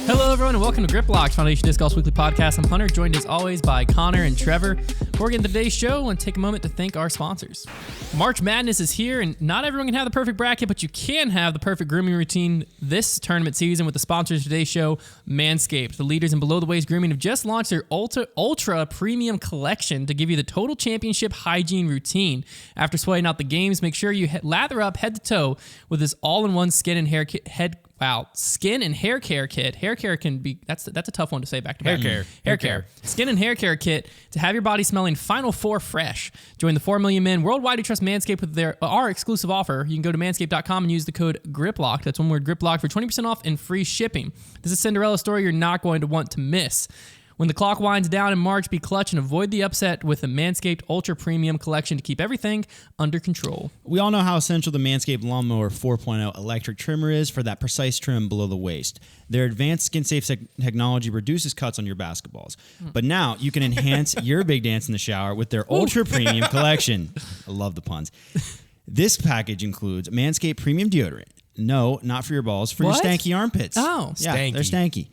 Hello, everyone, and welcome to Grip Lock's Foundation Disc Golf's weekly podcast. I'm Hunter, joined as always by Konner and Trevor. Before we get into today's show, I want to take a moment to thank our sponsors. March Madness is here, and not everyone can have the perfect bracket, but you can have the perfect grooming routine this tournament season with the sponsors of today's show, Manscaped. The leaders in below-the-waist grooming have just launched their Ultra Premium Collection to give you the total championship hygiene routine. After sweating out the games, make sure you lather up head to toe with this all-in-one skin and hair care kit. Hair care can be, that's a tough one to say back to back. Hair care. Skin and hair care kit to have your body smelling Final Four fresh. Join the 4 million men worldwide who trust Manscaped with our exclusive offer. You can go to manscaped.com and use the code GRIPLOCK. That's one word, GRIPLOCK, for 20% off and free shipping. This is a Cinderella story you're not going to want to miss. When the clock winds down in March, be clutch and avoid the upset with the Manscaped Ultra Premium Collection to keep everything under control. We all know how essential the Manscaped Lawnmower 4.0 electric trimmer is for that precise trim below the waist. Their advanced skin-safe technology reduces cuts on your basketballs. But now you can enhance your big dance in the shower with their Ultra Premium Collection. I love the puns. This package includes Manscaped Premium Deodorant. No, not for your balls, for your stanky armpits. Oh, yeah, stanky. They're stanky.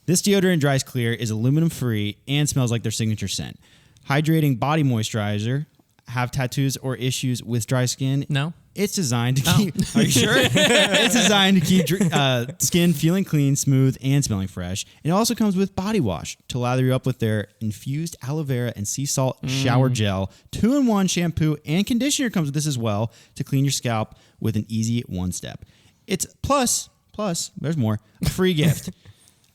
This deodorant dries clear, is aluminum-free, and smells like their signature scent. Hydrating body moisturizer. Have tattoos or issues with dry skin? No. It's designed to keep... Are you sure? It's designed to keep skin feeling clean, smooth, and smelling fresh. It also comes with body wash to lather you up with their infused aloe vera and sea salt shower gel. 2-in-1 shampoo and conditioner comes with this as well to clean your scalp with an easy one-step. It's plus, there's more, a free gift.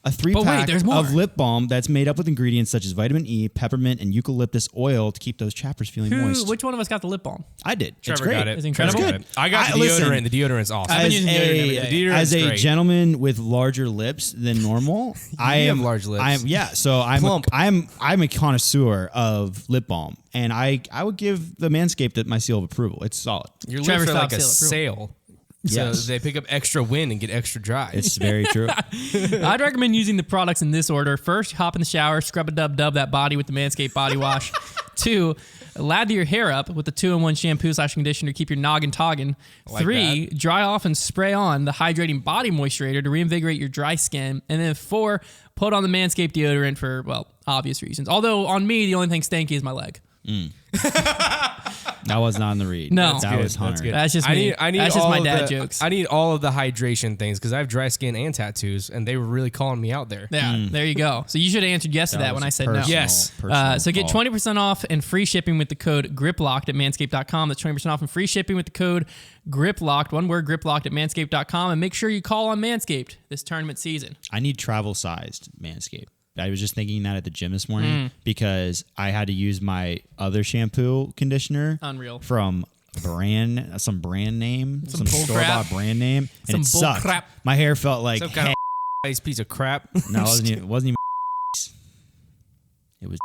A 3-pack of lip balm that's made up with ingredients such as vitamin E, peppermint, and eucalyptus oil to keep those chappers feeling moist. Which one of us got the lip balm? I did. Trevor got it. It's incredible. It's good. I got the deodorant. The deodorant's awesome. I've been using deodorant every day. As a gentleman with larger lips than normal, I have large lips. I'm a connoisseur of lip balm, and I would give the Manscaped my seal of approval. It's solid. Your Trevor's lips are like a seal of sail. Yes. So they pick up extra wind and get extra dry. It's very true. I'd recommend using the products in this order. First, hop in the shower, scrub-a-dub-dub that body with the Manscaped body wash. 2, lather your hair up with the 2-in-1 shampoo/conditioner to keep your noggin toggin. 3, dry off and spray on the hydrating body moisturizer to reinvigorate your dry skin. And then 4, put on the Manscaped deodorant for, well, obvious reasons. Although on me, the only thing stanky is my leg. That was not in the read. No. that was Hunter. That's good. That's just me. I need That's just all my of dad the, jokes. I need all of the hydration things because I have dry skin and tattoos, and they were really calling me out there. Yeah, there you go. So you should have answered yes to that when I said no. Yes. So get 20% off and free shipping with the code GRIPLOCKED at manscaped.com. That's 20% off and free shipping with the code GRIPLOCKED. One word, GRIPLOCKED at manscaped.com. And make sure you call on Manscaped this tournament season. I need travel-sized Manscaped. I was just thinking that at the gym this morning because I had to use my other shampoo conditioner. Unreal. From some brand name, some store-bought brand name, and it Some bull sucked. crap. My hair felt like Some kind of nice piece of crap. no, it wasn't even. It was.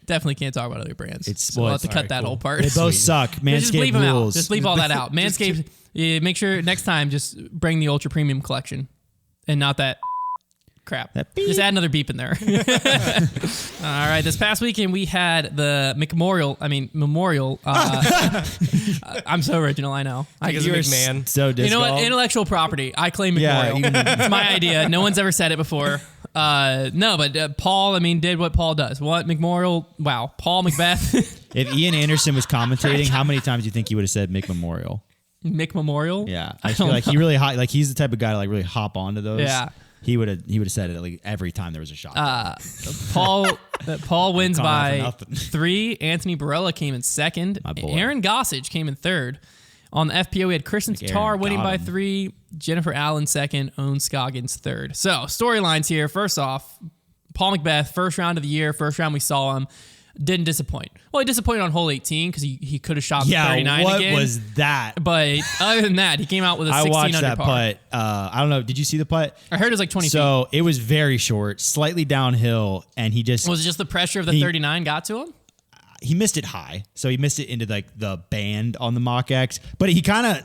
Definitely can't talk about other brands. It's we'll have to cut that whole part. They both suck. Just bleep Manscaped them out. rules. Just bleep all that out. Manscaped, make sure next time just bring the Ultra Premium Collection and not that crap. Just add another beep in there. All right. This past weekend we had the Memorial. I'm so original. I know. Because of McMahon. So you know what? Intellectual property. I claim Memorial. It's my idea. No one's ever said it before. But Paul, did what Paul does. What? Memorial. Wow. Paul Macbeth. If Ian Anderson was commentating, how many times do you think he would have said Mick Memorial? Mick Memorial? Yeah. I feel like he really he's the type of guy to really hop onto those. Yeah. He would have said it every time there was a shot. Paul wins by 3. 3. Anthony Barella came in 2nd. My boy. Aaron Gossage came in 3rd. On the FPO, we had Kristen Tatar winning by 3. Jennifer Allen 2nd. Owen Scoggins 3rd. So, storylines here. First off, Paul Macbeth, first round of the year. First round we saw him. Didn't disappoint. Well, he disappointed on hole 18 because he could have shot 39 what again. was that? But other than that, he came out with a 16 I watched under that par. putt. I don't know. Did you see the putt? I heard it was like 20 feet. So it was very short, slightly downhill, and he just... Was it just the pressure of the 39 got to him? He missed it high, so he missed it into like the band on the Mach X. But he kind of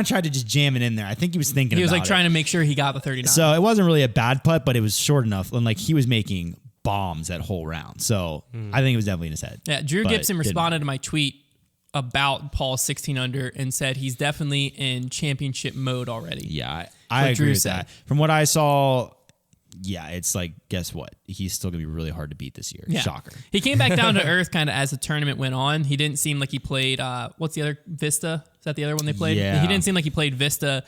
tried to just jam it in there. I think he was thinking. He was about like trying to make sure he got the 39. So it wasn't really a bad putt, but it was short enough, and like he was making bombs that whole round. So I think it was definitely in his head. Yeah, Drew Gibson responded to my tweet about Paul's 16 under and said he's definitely in championship mode already. Yeah, I agree Drew with said. that. From what I saw, yeah, it's like, guess what? He's still going to be really hard to beat this year. Yeah. Shocker. He came back down to earth kind of as the tournament went on. He didn't seem like he played, what's the other, Vista? Is that the other one they played? Yeah. He didn't seem like he played Vista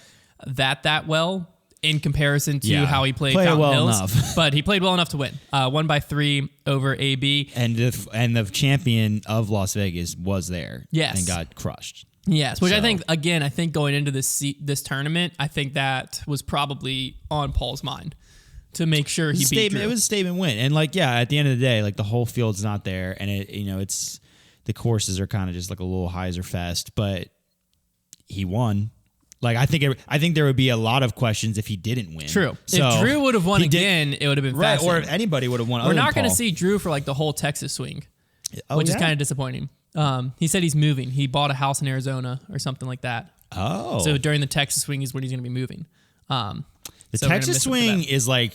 that well in comparison to how he played Played Fountain well Hills. enough. But he played well enough to win. Won by 3 over AB. And the champion of Las Vegas was there. Yes. And got crushed. Yes, which I So- think going into this tournament, I think that was probably on Paul's mind to make sure he beat Drew. It was a statement win. And like, yeah, at the end of the day, like the whole field's not there. And it's the courses are kind of just like a little hyzer fest, but he won. Like I think there would be a lot of questions if he didn't win. True. So if Drew would have won he did- again, it would have been right, or fascinating. if anybody would have won. We're other not going to see Drew for like the whole Texas swing, Oh, which is yeah? kind of disappointing. He said he's moving. He bought a house in Arizona or something like that. Oh, So during the Texas swing is when he's going to be moving. the so we're gonna Texas miss him for swing that. is like,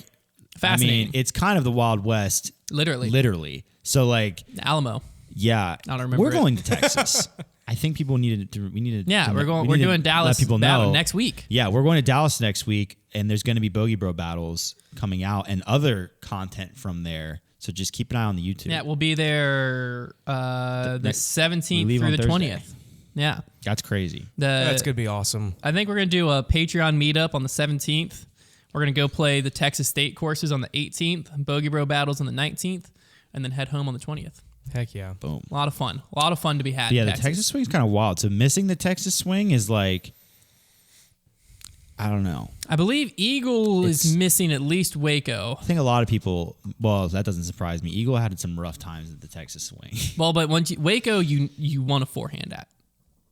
Fascinating. I mean, it's kind of the Wild West, Literally. So like, Alamo. yeah, I don't remember we're it. going to Texas. I think people needed to. We needed. Yeah, to, we're going. we We're need to doing Dallas Let people battle know next week. Yeah, we're going to Dallas next week, and there's going to be Bogey Bro battles coming out and other content from there. So just keep an eye on the YouTube. Yeah, we'll be there the we 17th leave through on the Thursday. 20th. Yeah, That's crazy. That's gonna be awesome. I think we're gonna do a Patreon meetup on the 17th. We're gonna go play the Texas State courses on the 18th, Bogey Bro battles on the 19th, and then head home on the 20th. Heck yeah. Boom. A lot of fun. A lot of fun to be had. But yeah, in the Texas swing is kind of wild. So missing the Texas swing is like, I don't know. I believe Eagle It's- is missing at least Waco. I think a lot of people. Well, that doesn't surprise me. Eagle had some rough times at the Texas swing. Well, but once Waco, you want a forehand at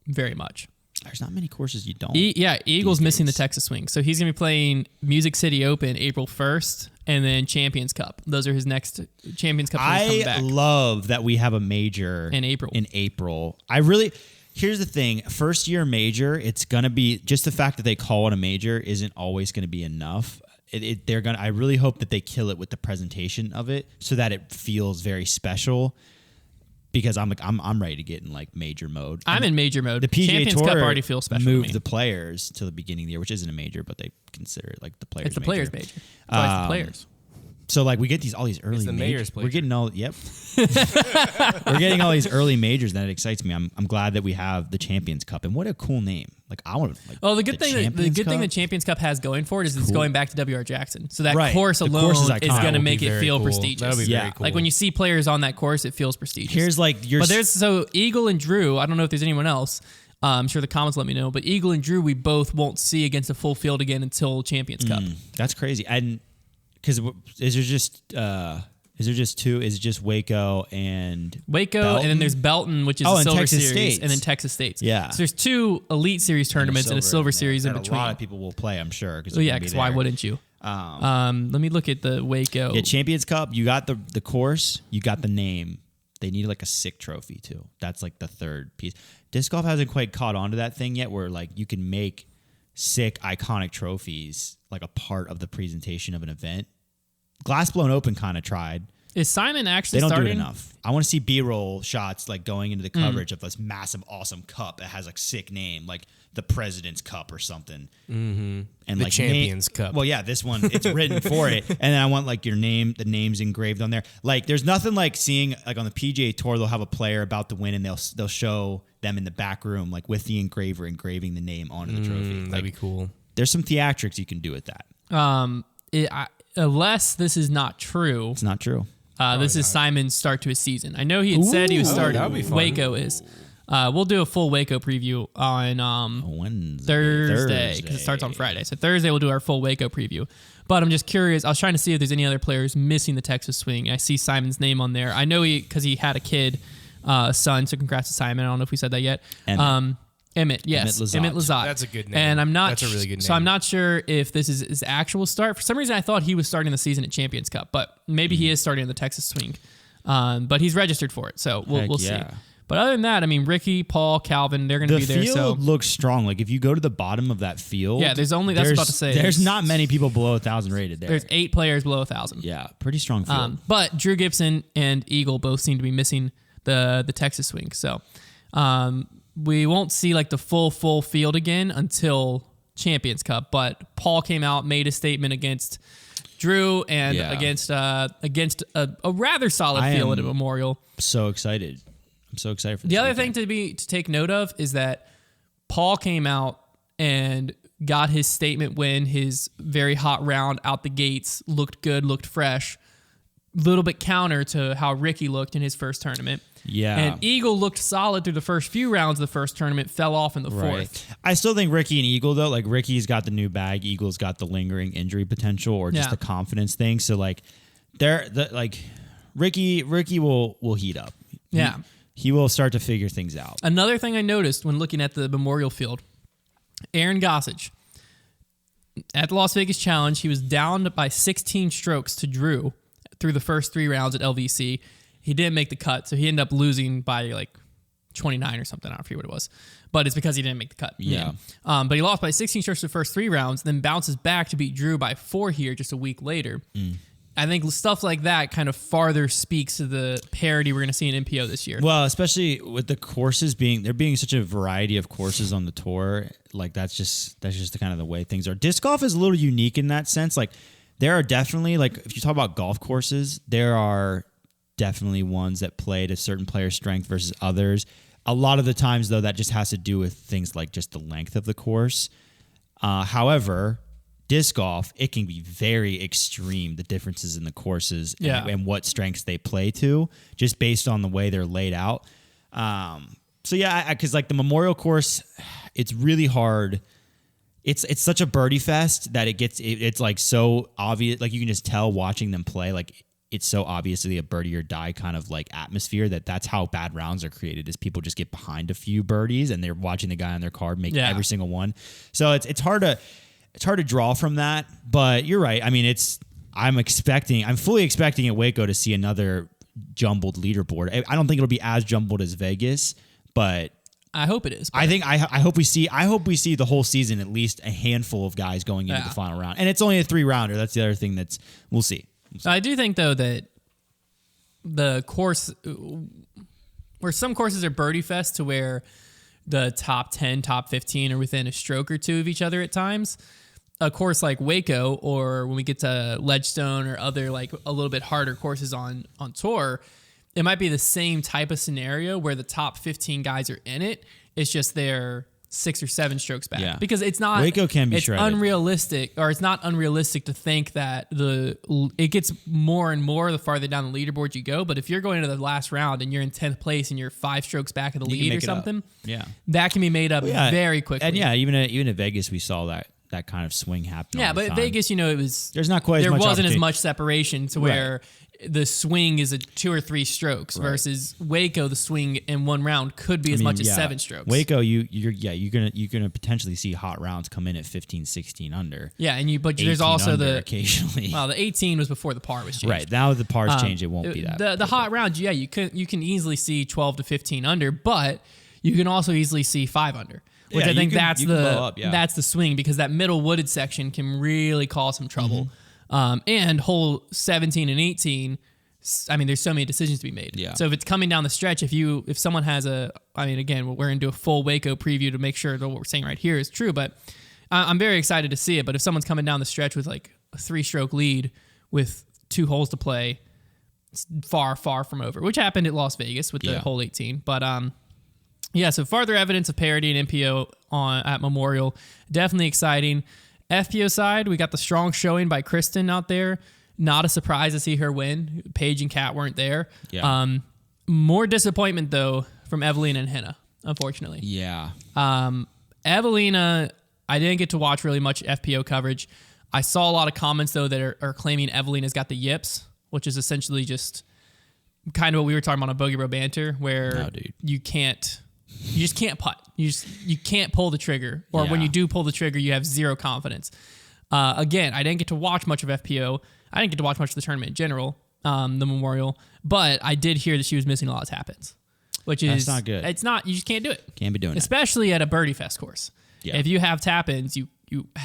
very much. There's not many courses you don't. Eagle's these missing the days. Texas swing, so he's gonna be playing Music City Open April 1st, and then Champions Cup. Those are his next Champions Cup. Coming I back. love that we have a major In April. Here's the thing. First year major, it's gonna be just the fact that they call it a major isn't always gonna be enough. I really hope that they kill it with the presentation of it so that it feels very special. Because I'm ready to get in like major mode. I'm in major mode. The PGA Champions Tour Cup already feels special to moved me. the players to the beginning of the year, which isn't a major, but they consider it like the players. It's the players major. It's always the players. So like we get all these early the majors. mayor's We're pleasure. getting all we're getting all these early majors, and that excites me. I'm glad that we have the Champions Cup, and what a cool name! Like I want. Like, Well, the good thing Champions the Cup? Champions Cup has going for it is it's Cool. going back to WR Jackson. So that Right. course The alone course is is iconic. going That to will make be it very feel cool. prestigious. That'll be Yeah. very cool. Like when you see players on that course, it feels prestigious. Here's like your. But there's Eagle and Drew. I don't know if there's anyone else. I'm sure the comments let me know. But Eagle and Drew, we both won't see against a full field again until Champions Cup. That's crazy. And because is there just two? Is it just Waco and Waco, Belton? and then there's Belton, which is Oh, a and Silver Texas Series, States. and then Texas States. Yeah. So there's 2 Elite Series tournaments and a Silver Series in that between. A lot of people will play, I'm sure. So yeah, because why wouldn't you? Let me look at the Waco. Yeah, Champions Cup. You got the course. You got the name. They need like a sick trophy too. That's like the third piece. Disc golf hasn't quite caught on to that thing yet, where like you can make sick, iconic trophies like a part of the presentation of an event. Glassblown Open kind of tried. Is Simon actually They don't starting? do it enough. I want to see B-roll shots like going into the coverage of this massive, awesome cup that has like sick name, like the President's Cup or something. Mm-hmm. And The like Champions Cup. Well, yeah, this one it's written for it, and then I want like your name, the names engraved on there. Like, there's nothing like seeing like on the PGA Tour, they'll have a player about to win, and they'll show them in the back room like with the engraver engraving the name onto the trophy. That'd be cool. There's some theatrics you can do with that. Unless this is not true, It's not true. this is Simon's start to his season. I know he had said he was starting. that'd be fun. Waco is. We'll do a full Waco preview on Wednesday, Thursday because it starts on Friday. So Thursday we'll do our full Waco preview. But I'm just curious. I was trying to see if there's any other players missing the Texas swing. I see Simon's name on there. I know because he had a kid, a son. So congrats to Simon. I don't know if we said that yet. Emmett, yes, Emmett Lizotte. That's a good name. And I'm not. That's a really good name. So I'm not sure if this is his actual start. For some reason, I thought he was starting the season at Champions Cup, but maybe he is starting in the Texas swing. But he's registered for it, so we'll see. yeah. But other than that, I mean, Ricky, Paul, Calvin, they're going to The be there. field So looks strong. Like if you go to the bottom of that field, yeah, that's what I was about to say. There's not many people below 1,000 rated there. There's 8 players below 1,000. Yeah, pretty strong field. But Drew Gibson and Eagle both seem to be missing the Texas swing. So we won't see like the full field again until Champions Cup, but Paul came out, made a statement against Drew and against a rather solid field at Memorial. So excited. I'm so excited for this. The other thing to take note of is that Paul came out and got his statement win, his very hot round out the gates, looked good, looked fresh. Little bit counter to how Ricky looked in his first tournament. Yeah. And Eagle looked solid through the first few rounds of the first tournament, fell off in the fourth. I still think Ricky and Eagle, though, like Ricky's got the new bag, Eagle's got the lingering injury potential or just the confidence thing. So like Ricky will heat up. He will start to figure things out. Another thing I noticed when looking at the Memorial Field, Aaron Gossage, at the Las Vegas Challenge, he was down by 16 strokes to Drew through the first 3 rounds at LVC. He didn't make the cut, so he ended up losing by like 29 or something. I don't forget what it was, but it's because he didn't make the cut. Yeah. But he lost by 16 strokes the first 3 rounds, then bounces back to beat Drew by 4 here just a week later. I think stuff like that kind of farther speaks to the parity we're going to see in MPO this year. Well, especially with the courses there being such a variety of courses on the tour, like that's just the kind of the way things are. Disc golf is a little unique in that sense. Like there are definitely, like if you talk about golf courses, there are definitely ones that play to certain players' strength versus others. A lot of the times, though, that just has to do with things like just the length of the course. However, disc golf, it can be very extreme, the differences in the courses and what strengths they play to, just based on the way they're laid out. Because like the Memorial course, it's really hard. It's such a birdie fest that it's like so obvious. Like you can just tell watching them play, like it's so obviously a birdie or die kind of like atmosphere that's how bad rounds are created, is people just get behind a few birdies and they're watching the guy on their card make every single one. So it's hard to draw from that, but you're right. I mean, I'm fully expecting at Waco to see another jumbled leaderboard. I don't think it'll be as jumbled as Vegas, but I hope it is. I hope we see the whole season, at least a handful of guys going into the final round. And it's only a 3-rounder. That's the other thing we'll see. I do think, though, that the course, where some courses are birdie fest to where the top 10, top 15 are within a stroke or two of each other at times, a course like Waco, or when we get to Ledgestone or other like a little bit harder courses on tour, it might be the same type of scenario where the top 15 guys are in it. It's just they're 6 or 7 strokes back, because it's not Waco can be shredded. Unrealistic, or it's not unrealistic to think that it gets more and more the farther down the leaderboard you go. But if you're going into the last round and you're in 10th place and you're 5 strokes back of the lead or something, that can be made up very quickly. And even at Vegas, we saw that kind of swing happen. Yeah, but at Vegas, it was there wasn't as much separation to where the swing is 2 or 3 strokes versus Waco. The swing in one round could be as much as 7 strokes. Waco, you're gonna potentially see hot rounds come in at 15, 16 under. Yeah, but there's also occasionally. Well, the 18 was before the par was changed. Right now the par's changed, it won't be that. The hot rounds, you can easily see 12 to 15 under, but you can also easily see 5 under. Which I think that's the swing, because that middle wooded section can really cause some trouble. And hole 17 and 18, I mean, there's so many decisions to be made. Yeah. So if it's coming down the stretch, if someone has again, we're going to do a full Waco preview to make sure that what we're saying right here is true, but I'm very excited to see it. But if someone's coming down the stretch with like a 3-stroke lead with 2 holes to play, it's far, far from over, which happened at Las Vegas with the hole 18. But, so farther evidence of parity in MPO at Memorial, definitely exciting. FPO side, we got the strong showing by Kristen out there. Not a surprise to see her win. Paige and Kat weren't there. Yeah. More disappointment, though, from Evelina and Henna, unfortunately. Yeah. Evelina, I didn't get to watch really much FPO coverage. I saw a lot of comments, though, that are claiming Evelina's got the yips, which is essentially just kind of what we were talking about on Bogey Bro Banter, where you just can't putt. You can't pull the trigger. Or when you do pull the trigger, you have zero confidence. Again, I didn't get to watch much of FPO. I didn't get to watch much of the tournament in general, the Memorial. But I did hear that she was missing a lot of tap-ins. That's not good. It's not. You just can't do it. Can't be doing it. Especially at a birdie fest course. Yeah. If you have tap-ins, you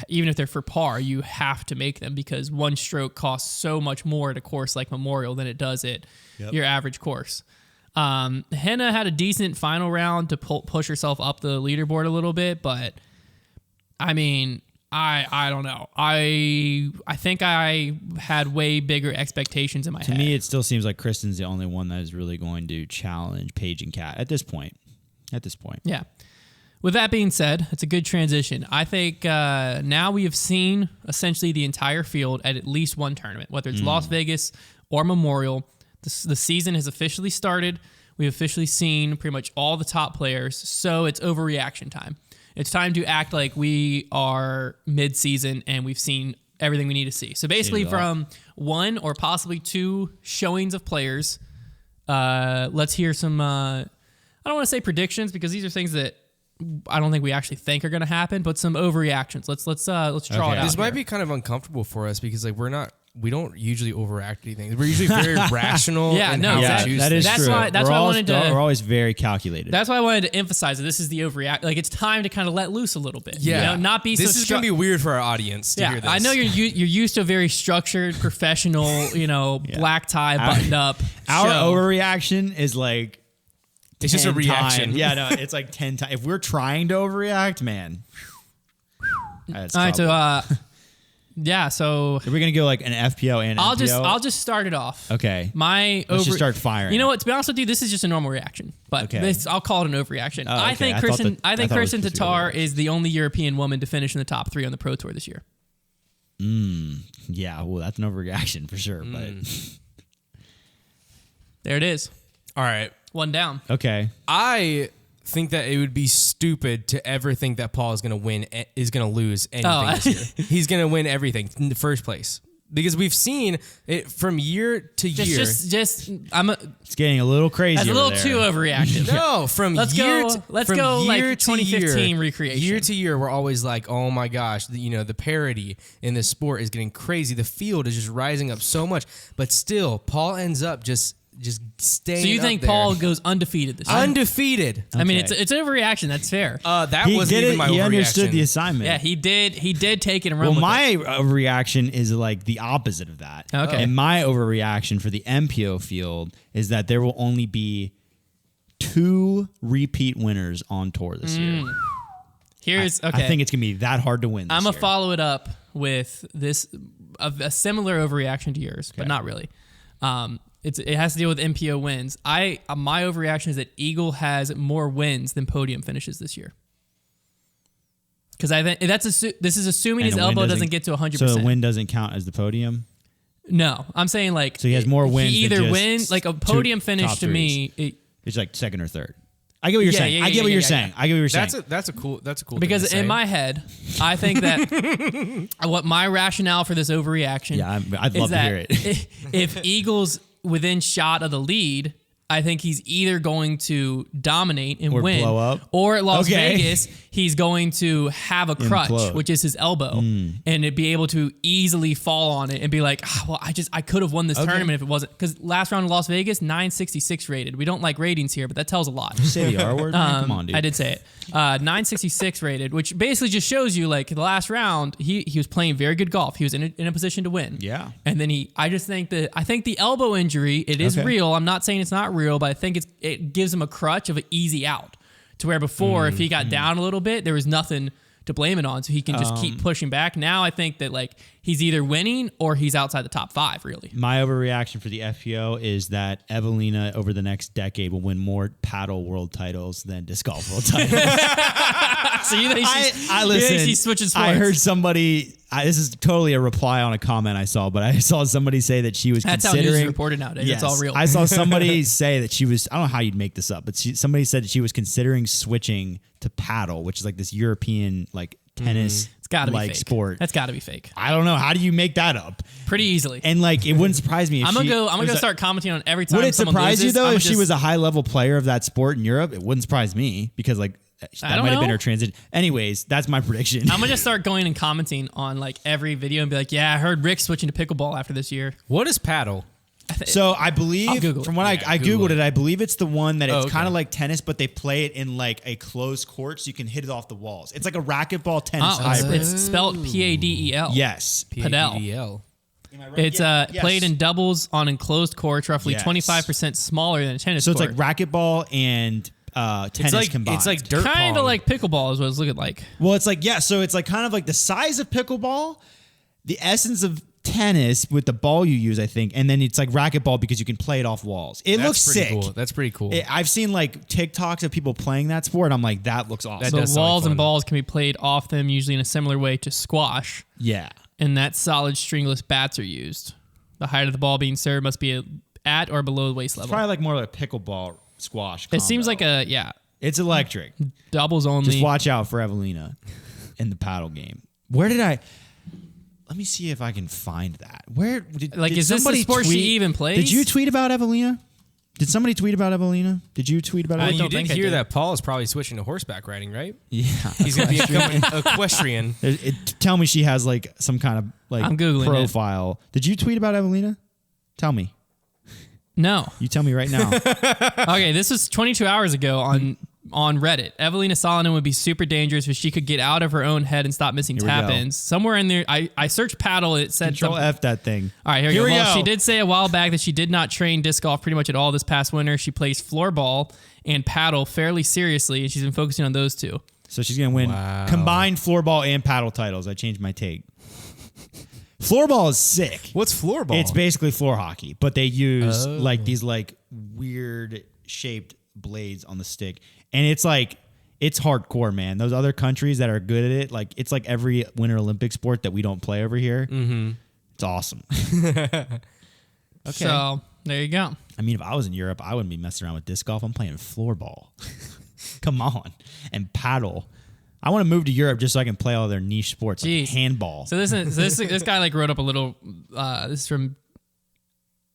even if they're for par, you have to make them, because one stroke costs so much more at a course like Memorial than it does at your average course. Henna had a decent final round to push herself up the leaderboard a little bit, but I mean, I don't know. I think I had way bigger expectations in my head. To me, it still seems like Kristen's the only one that is really going to challenge Paige and Kat at this point. Yeah. With that being said, it's a good transition. I think now we have seen essentially the entire field at least one tournament, whether it's Las Vegas or Memorial. The season has officially started. We've officially seen pretty much all the top players, so it's overreaction time. It's time to act like we are mid-season and we've seen everything we need to see. So basically from one or possibly two showings of players, let's hear some, I don't want to say predictions because these are things that I don't think we actually think are going to happen, but some overreactions. Let's draw it out. This might be kind of uncomfortable for us because like we don't usually overact anything. We're usually very rational. Yeah, in no, how we that- choose That is things. That's true. why- that's why I wanted to- We're always very calculated. That's why I wanted to emphasize that this is the overreact. Like it's time to kind of let loose a little bit. Yeah, You know, not be This so is gonna be weird for our audience to hear this. I know you're used to a very structured, professional, black tie, buttoned up. Our show. overreaction is like It's just a 10 reaction. times. Yeah, no, it's like 10 times. If we're trying to overreact, man. That's All right, trouble. so so Are we gonna go like an FPO and an MPO? I'll just start it off. Okay. Let's just start firing. You know what? To be honest with you, this is just a normal reaction, but Okay. I'll call it an overreaction. Oh, I okay. think I thought Kristen. that- I think I thought it was Kristen supposed to be Tatar overreaction. is the only European woman to finish in the top 3 on the Pro Tour this year. Yeah, well, that's an overreaction for sure. There it is. All right. One down. But okay. I think that it would be stupid to ever think that Paul is going to lose anything this year. He's going to win everything in the first place. Because we've seen it from year to year. It's getting a little crazy. that's a little over there. too overreactive. No, from Let's year go- to, let's from go, like, year to 2015 year, recreation. Year to year, we're always like, oh my gosh, the parity in this sport is getting crazy. The field is just rising up so much, but still, Paul ends up just staying. So you up think there. Paul goes undefeated this year? Undefeated? I mean, Okay. it's an overreaction. That's fair. That He wasn't did even it. my He overreaction. understood the assignment. Yeah, he did take it and run Well, with my reaction is like the opposite of that. Okay. And my overreaction for the MPO field is that there will only be 2 repeat winners on tour this year. it. Here's okay. I think it's gonna be that hard to win. This I'm year. gonna follow it up with this a similar overreaction to yours, but not really. It has to deal with MPO wins. My overreaction is that Eagle has more wins than podium finishes this year. Because I think this is assuming And his a win elbow doesn't get to 100%. So the win doesn't count as the podium. No, I'm saying like So he has more wins He than either just wins like a podium finish top to me. It's like second or third. I get what you're Yeah, saying. yeah, I get yeah, what yeah, you're yeah, saying. I get what you're saying. That's a cool thing Because to say. in my head, I think that what my rationale for this overreaction Yeah, I'd is love to that hear it. if Eagles within shot of the lead, I think he's either going to dominate and Or win, blow up. or at Las Okay. Vegas, he's going to have a crutch, Implode. which is his elbow, and it'd be able to easily fall on it and be like, well, I could have won this tournament if it wasn't, because last round in Las Vegas, 966 rated. We don't like ratings here, but that tells a lot. Say the R word. man. Come on, dude. I did say it. 966 rated, which basically just shows you like the last round, he was playing very good golf. He was in a position to win. Yeah. And then I think the elbow injury, it is Okay. real. I'm not saying it's not real, but I think it gives him a crutch of an easy out, to where before if he got down a little bit, there was nothing to blame it on, so he can just keep pushing back. Now I think that like he's either winning or he's outside the top 5 really. My overreaction for the FPO is that Evelina over the next decade will win more paddle world titles than disc golf world titles. So you think I listen. she's switching sports? I heard somebody. This is totally a reply on a comment I saw, but I saw somebody say that she was That's how news considering. is reported nowadays. Yes, It's all real. I saw somebody say that she was. I don't know how you'd make this up, but somebody said that she was considering switching to paddle, which is like this European like tennis It's got to be like fake. sport. That's got to be fake. I don't know. How do you make that up? Pretty easily. And like, it wouldn't surprise me if I'm gonna she- go. I'm it was gonna a- start commenting on every time. Would it someone surprise you loses, though I'm if she just- was a high level player of that sport in Europe? It wouldn't surprise me because like I that don't might have been know. her transition. Anyways, that's my prediction. I'm gonna just start going and commenting on like every video and be like, yeah, I heard Rick switching to pickleball after this year. What is paddle? So I I'll believe Google from it. what I Google Googled it, I believe it's the one that it's okay. kind of like tennis, but they play it in like a closed court so you can hit it off the walls. It's like a racquetball tennis Oh, hybrid. it's spelled Padel. Yes. Padel. PADL. It's Yes. played in doubles on enclosed courts, roughly Yes. 25% smaller than a tennis So it's court. like racquetball and tennis combined. It's like dirt Kind of pong. like pickleball is what it's looking like. Well, it's like, yeah, so it's like kind of like the size of pickleball, the essence of tennis with the ball you use, I think, and then it's like racquetball because you can play it off walls. It looks sick. Cool. That's pretty cool. I've seen like TikToks of people playing that sport. I'm like, that looks awesome. That So does sound walls fun. and balls can be played off them, usually in a similar way to squash. Yeah. And that solid stringless bats are used. The height of the ball being served must be at or below the waist level. Probably like more like a pickleball squash. It seems combo. like It's electric. doubles only. Just watch out for Evelina in the paddle game. Where did I? Let me see if I can find that. Where did is this the somebody sport she tweet- even plays? Did you tweet about Evelina? Did somebody tweet about Evelina? Did you tweet about Well, Evelina? you don't did think I hear did. that Paul is probably switching to horseback riding, right? Yeah. He's going to be becoming equestrian. Tell me she has like some kind of like I'm Googling it. profile. Did you tweet about Evelina? Tell me. No. You tell me right now. Okay, this was 22 hours ago on Reddit. Evelina Salonen would be super dangerous if she could get out of her own head and stop missing Here we go. tap-ins. Somewhere in there, I searched paddle. It said Control something. F that thing. All right, here we go. Well, go. she did say a while back that she did not train disc golf pretty much at all this past winter. She plays floorball and paddle fairly seriously, and she's been focusing on those two. So she's gonna win combined floorball and paddle titles. I changed my take. Floorball is sick. What's floorball? It's basically floor hockey, but they use like these like weird shaped blades on the stick, and it's like it's hardcore, man. Those other countries that are good at it, like it's like every Winter Olympic sport that we don't play over here. Mm-hmm. It's awesome. So there you go. I mean, if I was in Europe, I wouldn't be messing around with disc golf. I'm playing floorball. Come on, and paddle. I want to move to Europe just so I can play all their niche sports, like Jeez. handball. So this guy like wrote up a little. This is from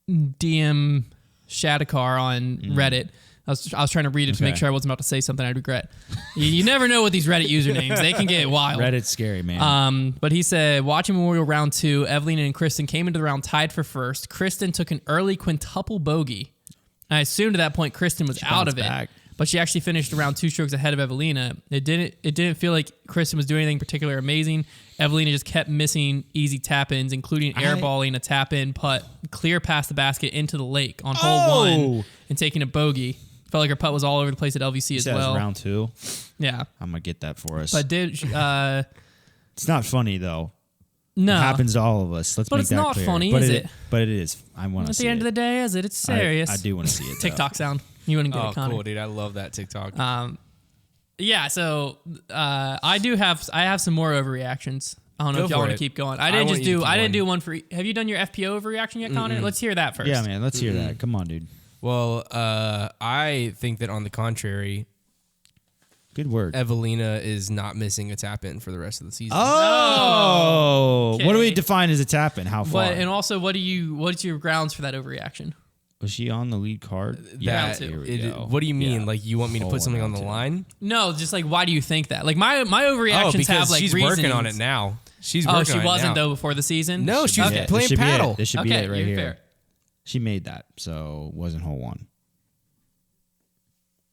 DM Shadakar on Reddit. I was trying to read it to make Okay. sure I wasn't about to say something I'd regret. You never know with these Reddit usernames; they can get wild. Reddit's scary, man. But he said, watching Memorial Round 2, Evelina and Kristen came into the round tied for first. Kristen took an early quintuple bogey. I assumed at that point Kristen was out of bounced it, back. but she actually finished around 2 strokes ahead of Evelina. It didn't feel like Kristen was doing anything particular amazing. Evelina just kept missing easy tap-ins, including airballing a tap-in putt clear past the basket into the lake on hole 1 and taking a bogey. Felt like her putt was all over the place at LVC as That was well. round 2. Yeah. I'm gonna get that for us. But It's not funny though. no. It happens to all of us. Let's But make it's that not clear. funny, but is it? But it is. I want to At see the end it. of the day, is it? It's serious. I do want to see it. though. TikTok sound. You wouldn't get Oh, it, Konner. cool, dude. I love that TikTok. Yeah, so I have some more overreactions. I don't know Go if y'all for want to it. keep going. I want you to keep I didn't going. do one for. Have you done your FPO overreaction yet, Konner? Let's hear that first. Yeah, man. Let's hear that. Come on, dude. Well, I think that on the contrary, Good word. Evelina is not missing a tap in for the rest of the season. Oh, Okay. what do we define as a tap in? How far? But and also, what's your grounds for that overreaction? Was she on the lead card? That- two. Here we it- go. what do you mean? Yeah. Like you want me to Hole put one, something on round the two. line? No, just like why do you think that? Like my overreactions because have like she's reasonings. working on it now. She's Oh, working she on it wasn't now. though before the season. No, she was Okay. This playing should be paddle. it. This should be Okay, it right you're here. fair. She made that, so it wasn't hole 1.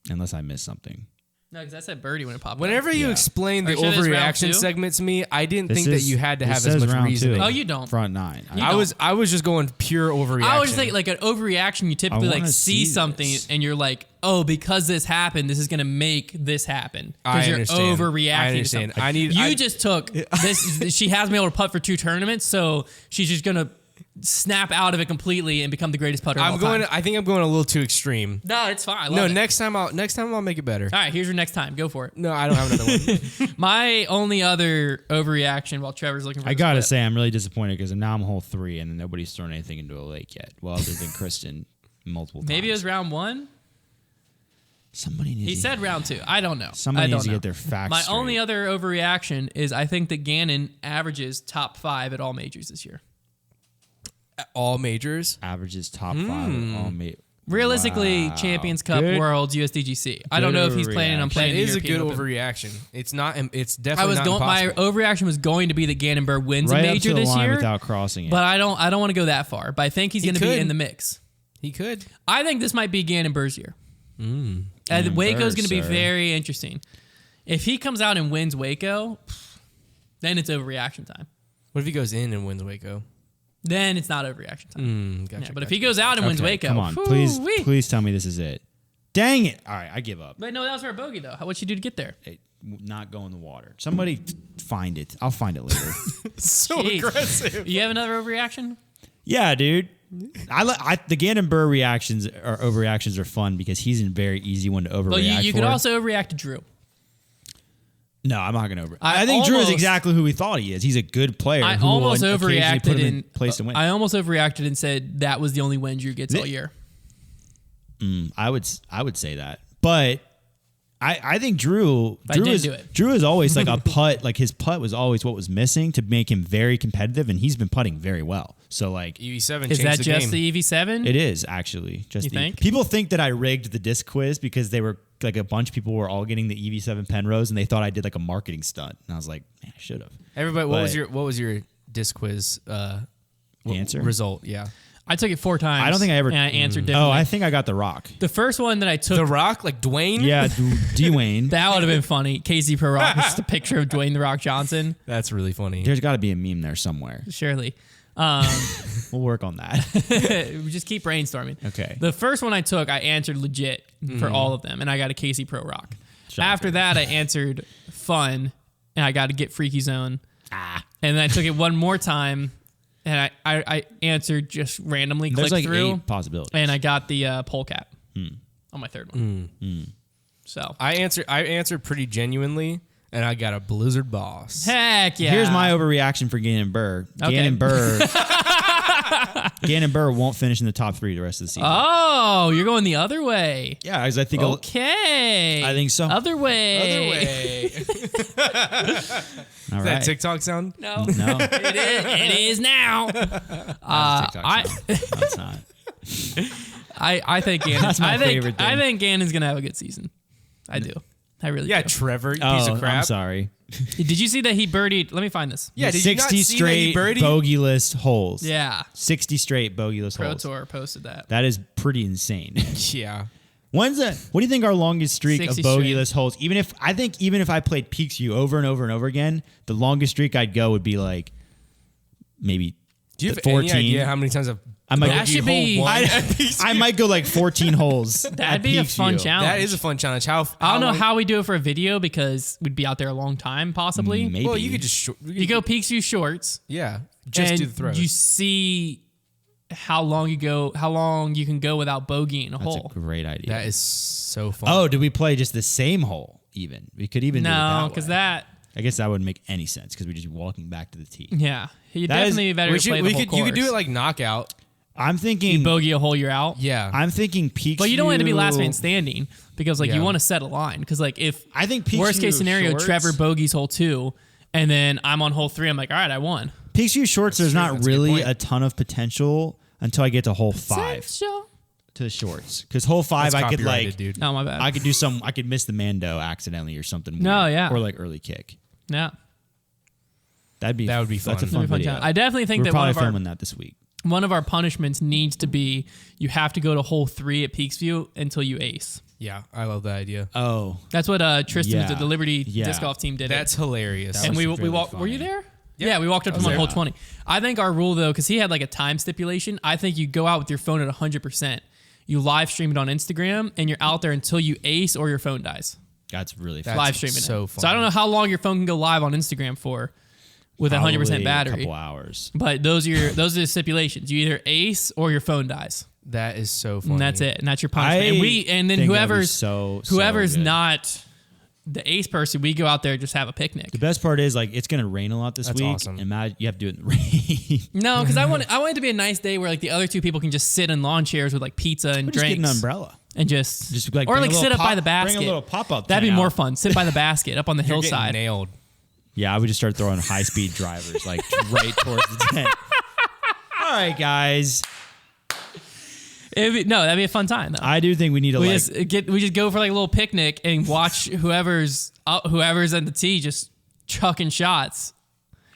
Unless I missed something. No, because I said birdie when it popped. up. Whenever you Yeah. explain the Are you sure this is round overreaction 2? segment to me, I didn't This think that is- you had to this have as says much round 2. reasoning. Oh, you don't. Front 9. You I was just going pure overreaction. I was just thinking like an overreaction. You typically I like wanna see see something this. and you're like, oh, because this happened, this is gonna make this happen. I Because you're understand. overreacting. I to understand. something. You just took this. She has been able to putt for 2 tournaments, so she's just gonna snap out of it completely and become the greatest putter. of all time. I think I'm going a little too extreme. No, it's fine. I love No, it. next time I'll make it better. All right, here's your next time. Go for it. No, I don't have another one. My only other overreaction while Trevor's looking for I the gotta split. say, I'm really disappointed because now I'm hole 3 and nobody's thrown anything into a lake yet. Well, other than Kristen, multiple times. Maybe it was round 1. Somebody needs. He to, said round 2. I don't know. Somebody I needs don't to know. get their facts. My straight. only other overreaction is I think that Gannon averages top 5 at all majors this year. All majors. averages top 5 of all Realistically, Wow. Champions Cup, Good- Worlds, USDGC. I don't know if he's planning on That playing. is the a good European Open. overreaction. It's not. It's I definitely was not going. My impossible. overreaction was going to be that Gannonberg wins right a up major to the this line year, without crossing it. but I don't want to go that far. But I think he's He going to be could. in the mix. He could. I think this might be Gannonberg's year. And Waco's going to be sir. very interesting. If he comes out and wins Waco, then it's overreaction time. What if he goes in and wins Waco? Then it's not overreaction time. Gotcha. Yeah, but if he goes out and wins Okay, Waco, come on, whew-wee. please tell me this is it. Dang it. All right, I give up. But no, that was our bogey though. What'd you do to get there? Hey, not go in the water. Somebody find it. I'll find it later. So Jeez. aggressive. You have another overreaction? Yeah, dude. The Gannon Burr reactions or overreactions are fun because he's a very easy one to overreact. Well, you for. could also overreact to Drew. No, I'm not gonna over. I I think Drew is almost- exactly who we thought he is. He's a good player. I who will almost occasionally overreacted put him in and place to win. I almost overreacted and said that was the only win Drew gets all year. I would say that, but I think Drew didn't is do it. Drew is always like a putt. Like his putt was always what was missing to make him very competitive, and he's been putting very well. So like EV7 Is changed that the just game. the EV7? it is actually just You the, think? people think that I rigged the disc quiz because they were like a bunch of people were all getting the EV7 Penrose and they thought I did like a marketing stunt, and I was like, man, I should have. Everybody, what But- was your disc quiz Answer? result? Yeah. I took it 4 times. I don't think I ever- And I answered Oh, differently. I think I got the Rock. The first one that I took, The Rock, like Dwayne. Yeah, Dwayne. that would have been funny. KZ Pro Rock, just a picture of Dwayne the Rock Johnson. That's really funny. There's got to be a meme there somewhere. Surely. We'll work on that. We just keep brainstorming. Okay. The first one I took, I answered legit for all of them, and I got a KC Pro Rock. Shocker. After that, I answered fun, and I got to get Freaky Zone. And then I took it one more time, and I answered just randomly, There's clicked like through, 8 possibilities. and I got the pole cap on my third one. So, I answered pretty genuinely, and I got a Blizzard Boss. heck yeah. Here's my overreaction for Gannon Burr. Okay. Gannon Burr won't finish in the top 3 the rest of the season. Oh, you're going the other way. Yeah, I think Okay. I think so. Other way. Is all that right. TikTok sound? No. No, It is now. TikTok sound. No, it's not. I think Gannon. That's my favorite thing. I think Gannon's gonna have a good season. I do. I really Yeah, do. Trevor, you piece Oh, of crap. I'm sorry. Did you see that he birdied? Let me find this. Yeah, did you not 60 see that he straight birdied? bogeyless holes. Yeah. 60 straight bogeyless Pro holes. Tour posted that. That is pretty insane. Yeah. When's that? What do you think our longest streak of 60 bogeyless holes? Even if I played Peaksview over and over and over again, the longest streak I'd go would be like maybe Do you have 14. any idea how many times I might That should be- I might go like 14 holes. That'd be a fun challenge. That is a fun challenge. I don't know long- how we do it for a video because we'd be out there a long time, possibly. Maybe. Well, you could just You go Peaksview shorts. yeah, just and do the throws. you see how long you can go without bogeying a That's hole. a great idea. That is so fun. Oh, did we play just the same hole? Even we could even do it No, that because way. that, I guess that wouldn't make any sense because we're just walking back to the tee. yeah, you That is- definitely better we to should, play we the whole could, you could do course. it like knockout. I'm thinking. Bogey a hole, you're out. Yeah. I'm thinking Peaksview. But you don't want it to be last man standing because like Yeah. you want to set a line because like if I think Peaksview worst case scenario shorts- Trevor bogeys hole 2 and then I'm on hole 3, I'm like, all right, I won. Peaksview shorts. There's true. not That's a good really point. a ton of potential until I get to hole 5 Essential. to the shorts. Because hole 5 That's I could copyrighted, like. dude. Oh my bad. I could do some. I could miss the Mando accidentally or something. No, weird. yeah. Or like early kick. Yeah. That would be fun. That's a That'd fun be a fun video. challenge. I definitely think We're that probably filming that this week. one of our punishments needs to be you have to go to hole 3 at Peaksview until you ace. Yeah, I love that idea. Oh, That's what Tristan Yeah. the Liberty Yeah. disc golf team did. That's hilarious. and was we really walked. Were you funny. there? Yeah, we walked up to him on hole 20. I think our rule though, because he had like a time stipulation, I think you go out with your phone at 100%. You live stream it on Instagram, and you're out there until you ace or your phone dies. that's really fun. That's Live streaming so it. fun. So I don't know how long your phone can go live on Instagram for with 100% Probably battery. A couple hours. But those are the stipulations. You either ace or your phone dies. That is so funny. And that's it. And that's your punishment. And then think that'd be whoever's so good. not the ace person, we go out there and just have a picnic. The best part is like it's gonna rain a lot this That's week. awesome. Imagine you have to do it in the rain. No, because I want it to be a nice day where like the other 2 people can just sit in lawn chairs with like pizza and Just get drinks an umbrella. and just like or bring like a sit little up by pop- the basket. Bring a little pop-up. That'd be tent more out. fun. Sit by the basket up on the You're getting hillside. nailed. Yeah, I would just start throwing high-speed drivers like right towards the tent. All right, guys. That'd be a fun time though. I do think we need to we like. just go for like a little picnic and watch whoever's at the tee just chucking shots.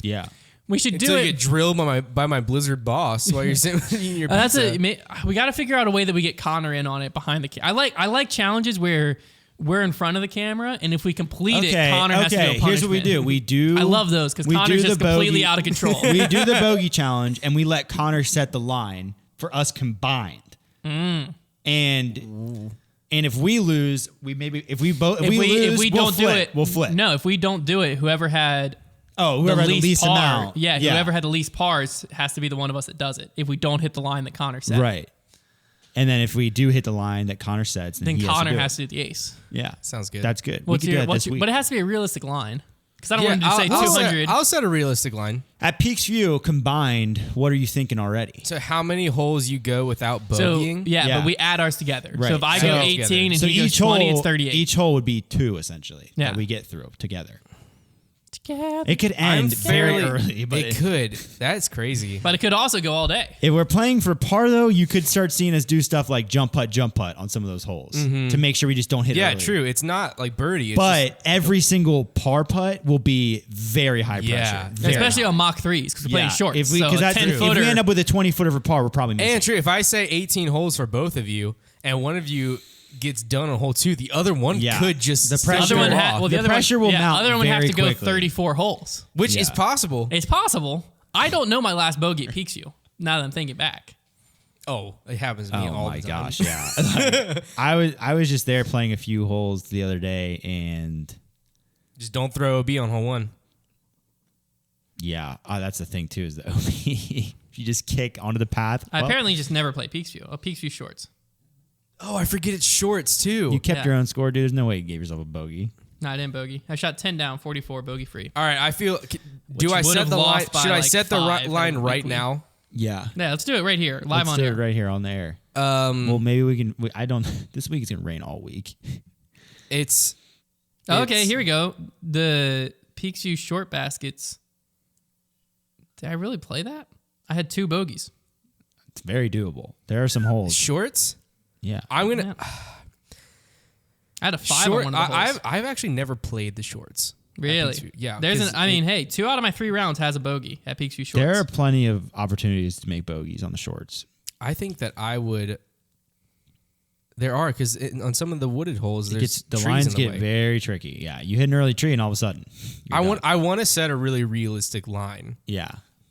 Yeah. We should Until do you it. get drilled by my Blizzard boss while you're sitting eating your pizza. We got to figure out a way that we get Konner in on it behind the camera. I like challenges where we're in front of the camera, and if we complete it, Konner has to do a punishment. Here's what we do. We do. I love those because we do Connor's the just completely bogey- out of control. We do the bogey challenge, and we let Konner set the line for us combined. And And if we lose, we lose, if we we'll don't do flip. it, We'll flip. No, if we don't do it, whoever had whoever had the least par, amount. yeah, whoever had the least pars has to be the one of us that does it. If we don't hit the line that Konner set, Right. And then if we do hit the line that Konner sets, then he Konner has to do the ace. Yeah. Sounds good. That's good. We could do that this week. But it has to be a realistic line. Because I don't want to say 200. I'll set a realistic line. At Peaks View combined, what are you thinking already? So how many holes you go without bogeying? But we add ours together. Right. So if I go 18 and so he goes 20, it's 38. Each hole would be 2, essentially, Yeah. that we get through together. Together. It could end very early. But it could. That's crazy. But it could also go all day. if we're playing for par, though, you could start seeing us do stuff like jump putt on some of those holes to make sure we just don't hit it Yeah, early. true. It's not like birdie. It's But every single par putt will be very high pressure. Yeah. Very Especially high. on Mach 3s because we're playing short. If we, so a 10 if footer. we end up with a 20-footer for par, we're probably missing. and true. If I say 18 holes for both of you, and one of you gets done on hole 2, the other one could just The pressure- still other one go had, off, well, the The other pressure one, will mount other one would have very to go quickly. 34 holes. which is Yeah. possible. It's possible. I don't know my last bogey at Peaks View. Now that I'm thinking back. Oh, it happens to me Oh all my the time. gosh, yeah. Like, I was just there playing a few holes the other day, and Just don't throw OB on hole 1. yeah, that's the thing too, is the OB. If you just kick onto the path, I apparently just never play Peaks View. Peaks View shorts. Oh, I forget it's shorts too. you kept Yeah. your own score, dude. There's no way you gave yourself a bogey. No, I didn't bogey. I shot 10 down, 44 bogey free. All right, I feel. Do I would set have the line? lost by Should I like set the 5 line right weekly. now? Yeah, Yeah, let's do it right here, live let's on do air. it right here on the air. Well, maybe we can. I don't. This week it's gonna rain all week. It's Okay, it's- here we go. The Peaks View short baskets. Did I really play that? I had 2 bogeys. It's very doable. There are some holes. shorts. Yeah, I'm gonna Yeah. I had a 5 short. on one of the holes. I've actually never played the shorts. at Really? Peaks View. Yeah. There's 'cause an. I mean, hey, 2 out of my 3 rounds has a bogey at Peaks View shorts. there are plenty of opportunities to make bogeys on the shorts. I think that I would. There are because on some of the wooded holes, there's The trees lines in the get way. very tricky. Yeah, you hit an early tree and all of a sudden, you're done. I want to set a really realistic line, Yeah,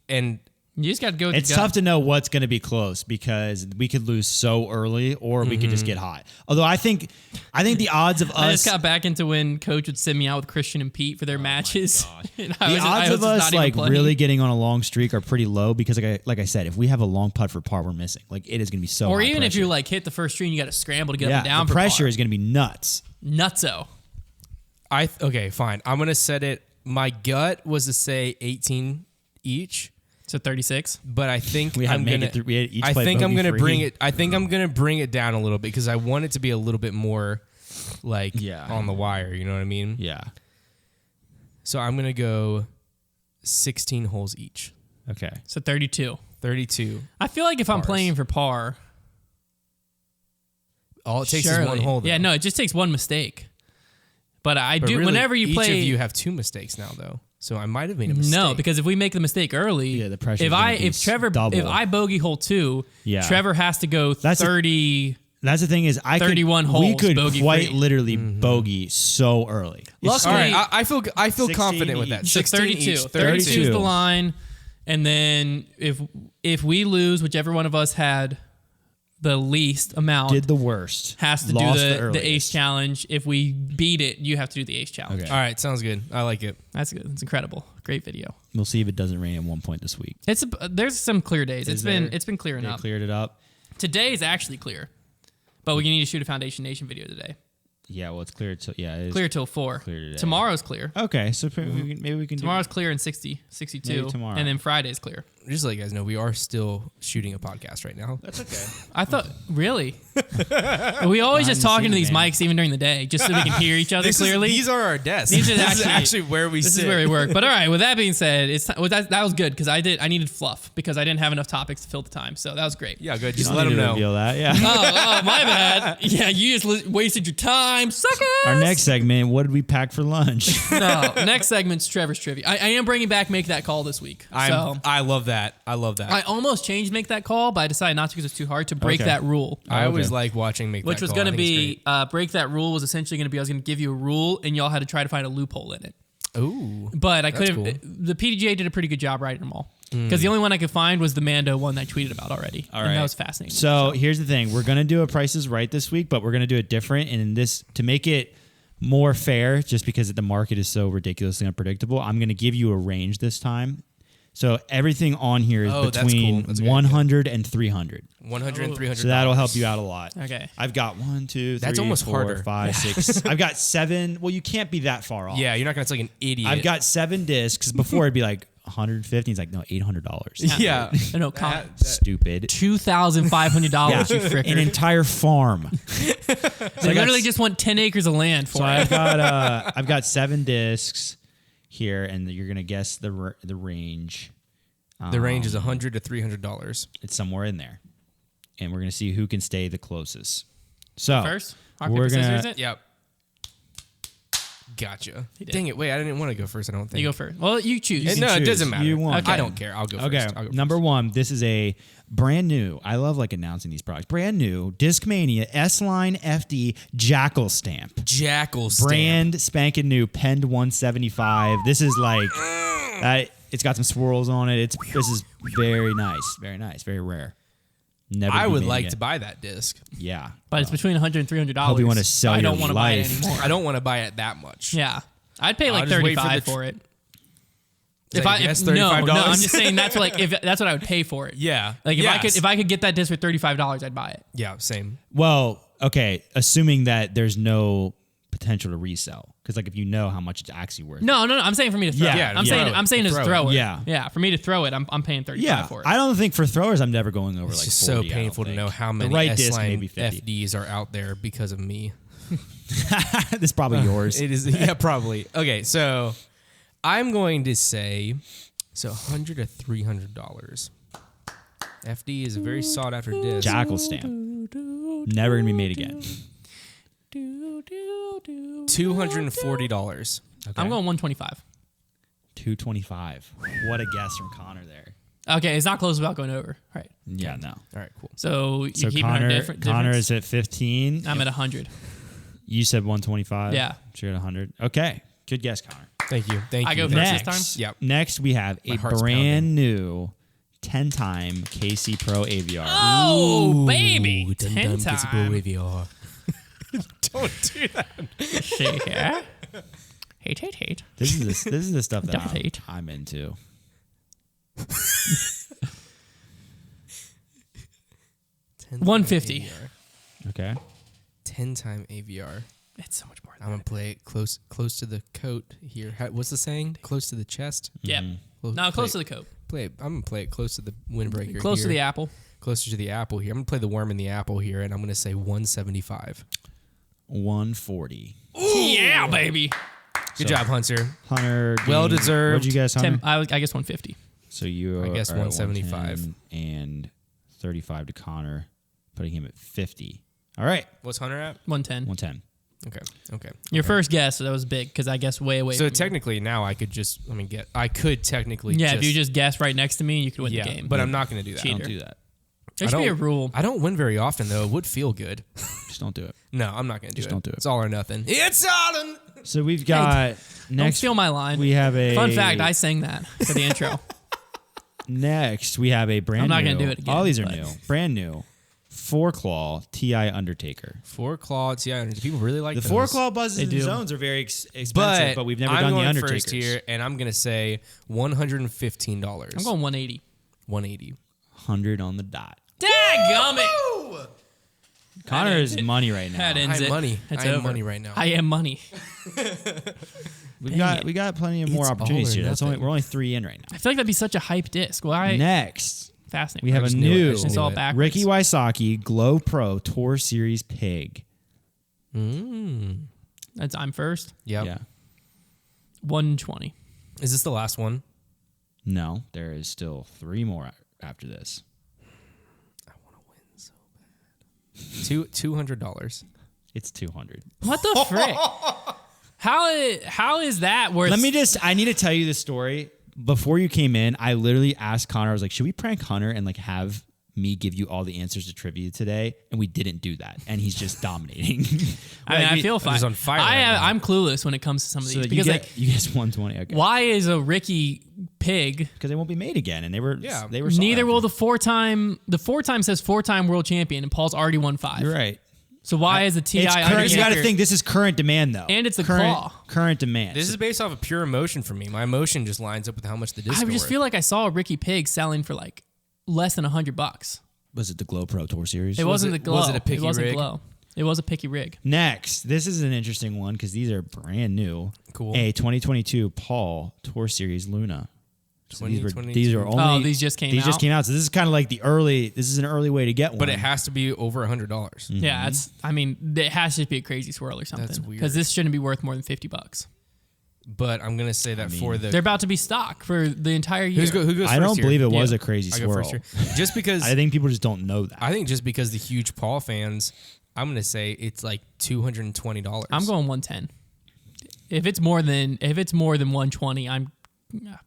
and You just got to go with it's the gut. tough to know what's going to be close because we could lose so early, or we could just get hot. Although I think the odds of I us, just got back into when Coach would send me out with Christian and Pete for their matches. And I the was- I odds was of just us not even like playing. really getting on a long streak are pretty low because like I said, if we have a long putt for par, we're missing. Like it is going to be so. Or high even if pressure. you like hit the first tree and you got to scramble to get yeah, up and down the for pressure par. is going to be nuts. Nutso. okay, fine. I'm gonna set it. My gut was to say 18 each. So 36. But I think We had to I'm make gonna. it through. We had each I play think I'm gonna bogey-free. bring it. I think I'm gonna bring it down a little bit because I want it to be a little bit more, like on the wire. You know what I mean? Yeah. So I'm gonna go 16 holes each. Okay. So 32. 32. I feel like if I'm Pars. playing for par, All it takes is surely. one hole. Though. Yeah, no, it just takes one mistake. But I But do. really, Whenever you each play, of you have 2 mistakes now, though. So I might have made a mistake. no, because if we make the mistake early, Yeah, the pressure's If gonna be double. if I bogey hole 2, Yeah. Trevor has to go That's a- 30. That's the thing is, 31 we holes, could bogey quite free. literally bogey so early. It's- Luckily- All right, I feel 16 confident with that. each. So 16 32. each. 32 is the line. And then if we lose, whichever one of us had the least amount did the worst. has to do lost the earliest. ace challenge. If we beat it, you have to do the ace challenge. Okay. All right, sounds good. I like it. That's good. It's incredible. Great video. We'll see if it doesn't rain at one point this week. There's some clear days. Is It's there? been clearing They up. cleared it up. Today is actually clear, but we need to shoot a Foundation Nation video today. Yeah, well, it's cleared. So yeah, it is Clear till 4. clear today. Tomorrow's clear. Okay, so maybe we can. Tomorrow's clear in 60, 62, Maybe tomorrow. and then Friday's clear. Just to let you guys know, we are still shooting a podcast right now. That's okay. I thought, really? We always just the talking to scenes, these man. mics even during the day, just so we can hear each other clearly. These are our desks. These are This is actually- actually where we This sit. is where we work. But all right, with that being said, that was good because I needed fluff because I didn't have enough topics to fill the time. So that was great. Yeah, good. You Just don't let need them to know. reveal that. Yeah. Oh, my bad. Yeah, you just wasted your time, suckers. Our next segment: what did we pack for lunch? No, next segment's Trevor's trivia. I am bringing back Make That Call this week. I love that. I love that. I almost changed Make That Call, but I decided not to because it's too hard to break Okay. that rule. I always okay. like watching Make Which That was Call. going to I think it's be break that rule was essentially going to be I was going to give you a rule and y'all had to try to find a loophole in it. great. Ooh. But I That's couldn't. cool. The PDGA did a pretty good job writing them all. Because the only one I could find was the Mando one that I tweeted about already. All and right. that was fascinating. So here's the thing. We're going to do a Price is Right this week, but we're going to do it different. And in this, to make it more fair, just because the market is so ridiculously unpredictable, I'm going to give you a range this time. So everything on here is that's between cool. That's a good 100 and 300. 100 and 300. So that'll help you out a lot. Okay. I've got 1, 2, 3, That's almost 4, harder. 5, 6. I've got 7. Well, you can't be that far off. Yeah, you're not going to like an idiot. I've got 7 discs. Before it'd be like 150. It's like, no, $800. Yeah. No, Connor. Stupid. $2,500, you fricker. An entire farm. They literally just want 10 acres of land for So it. I've got 7 discs here, and you're gonna guess the range. The range is $100 to $300. It's somewhere in there, and we're gonna see who can stay the closest. So First? Rock, we're paper, gonna. scissors it? Yep. Gotcha. He did. Dang it. Wait, I didn't want to go first, I don't think. You go first. Well, you choose. can No, it choose. doesn't matter. You want. I don't care. I'll go Okay, first. I'll go number 1. This is a brand new. I love like announcing these products. Brand new Discmania S-Line FD Jackal stamp. Jackal stamp. Brand spanking new, penned 175. This is like, it's got some swirls on it. This is very nice, very rare. Never. I be would made like again. to buy that disc. Yeah, But it's between $100 and $300. Hope you want to sell I your don't want to buy it life. anymore. I don't want to buy it that much. Yeah. I'd pay like I'll just wait for $35 the for it. Is that your guess, no, $35? I'm just saying that's what that's what I would pay for it. Yeah. Like if Yes. I could get that disc for $35, I'd buy it. Yeah, same. Well, okay, assuming that there's no potential to resell, because like if you know how much it's actually worth. No. I'm saying for me to throw Yeah, it. I'm yeah. saying just throw it. Yeah. Yeah. For me to throw it, I'm paying $35 Yeah, for it. I don't think for throwers I'm never going over It's like just 40. so I don't painful to think. know how The many right disc S-Line maybe 50. FDs are out there because of me. This is probably yours. It is, yeah, probably. Okay, so I'm going to say, $100 to $300. FD is a very sought after disc. Jackal stamp. Never gonna be made again. $240. Okay. I'm going 125. 225. What a guess from Konner there. Okay, it's not close without going over. Right. Yeah, no. All right, cool. So you So keep our Konner difference? is at 15. I'm at 100. You said 125. Yeah. So you're at 100. Okay. Good guess, Konner. Thank you. Thank I you. go first Thank this you. time? Yep. Next, we have a heart's brand new 10-time KC Pro AVR. Oh, baby. Dun, 10 dun, Kissy Pro time. AVR. Don't do that. See here. Hate. This is the stuff that Don't hate. I'm into. 150. Okay. 10-time AVR. It's so much more I'm gonna play it close to the coat here. What's the saying? Close to the chest. Yep. No, close to the coat. Play it. I'm gonna play it close to the windbreaker. Close to here. the apple. Closer to the apple here. I'm gonna play the worm in the apple here, and I'm gonna say 175. 140. Yeah, baby. Good job, Hunter. Hunter. Well deserved. What'd you guess, Hunter? 10, I guess 150. So you I guess are at 175. 110 and 35 to Konner, putting him at 50. All right. What's Hunter at? 110. 110. Okay. Your first guess, so that was big because I guessed way away. So from you. technically now I could just, I could technically Yeah, if you just guess right next to me, you could win yeah, the game. but I'm not going to do that. Cheater. Don't do that. There should be a rule. I don't win very often though. It would feel good. Just don't do it. No, I'm not going to do Just it. don't do it. It's all or nothing. It's all or So we've got Don't next. steal my line. We have a Fun fact, I sang that for the intro. Next, we have a brand I'm not new. gonna do it again, All these are but- new. Brand new. 4-claw TI Undertaker. 4-claw TI. People really like The those. 4-claw buzzes They and do. zones are very expensive, but we've never I'm done the going Undertakers. first here, and I'm going to say $115. I'm going 180. 180. 100 on the dot. Dadgummit. Konner is money right now. That ends I'm it. money. It's I am over. money right now. I am money. We got plenty of more It's opportunities all or here. nothing. We're only 3 in right I feel like that'd be such a hype disc. Why? now. Next, Fascinating. we have a just knew it. I new just It's knew all it. backwards. Ricky Wysocki Glow Pro Tour Series Pig. I'm first. Yep. Yeah. 120. Is this the last one? No, there is still 3 more after this. I want to win so bad. $200. It's 200. What the frick? How is that worth? I need to tell you the story. Before you came in, I literally asked Konner, I was like, should we prank Hunter and like have me give you all the answers to trivia today? And we didn't do that. And he's just dominating. I feel fine. just on fire right now. I'm clueless when it comes to some of these so because you guess 120. Okay. why is a Ricky pig. Because they won't be made again, and they were Yeah. they were. sought Neither will after. the four-time. The four-time says four-time world champion, and Paul's already won 5. You're right. So why is the TI It's current, you got to Undertaker- think this is current demand though, And it's the current, claw. Current demand. This is based off of pure emotion for me. My emotion just lines up with how much the disc. I just feel like I saw a Ricky Pig selling for like less than $100. Was it the Glow Pro Tour Series? It wasn't the glow. was it a picky It wasn't rig? glow. It was a picky rig. Next, this is an interesting one because these are brand new. Cool. A 2022 Paul Tour Series Luna. So these are 2022. only. These just came These just out? came out. So this is kind of like the early. This is an early way to get one. but it has to be over $100. Yeah, it's. I mean, it has to be a crazy swirl or something. That's weird. Because this shouldn't be worth more than $50. But I'm gonna say that for the They're about to be stock for the entire year. who goes I first don't here? believe it was Yeah. a crazy I go swirl. first here. Just because I think people just don't know that. I think just because the huge Paul fans, I'm gonna say it's like $220. I'm going 110. If it's more than 120,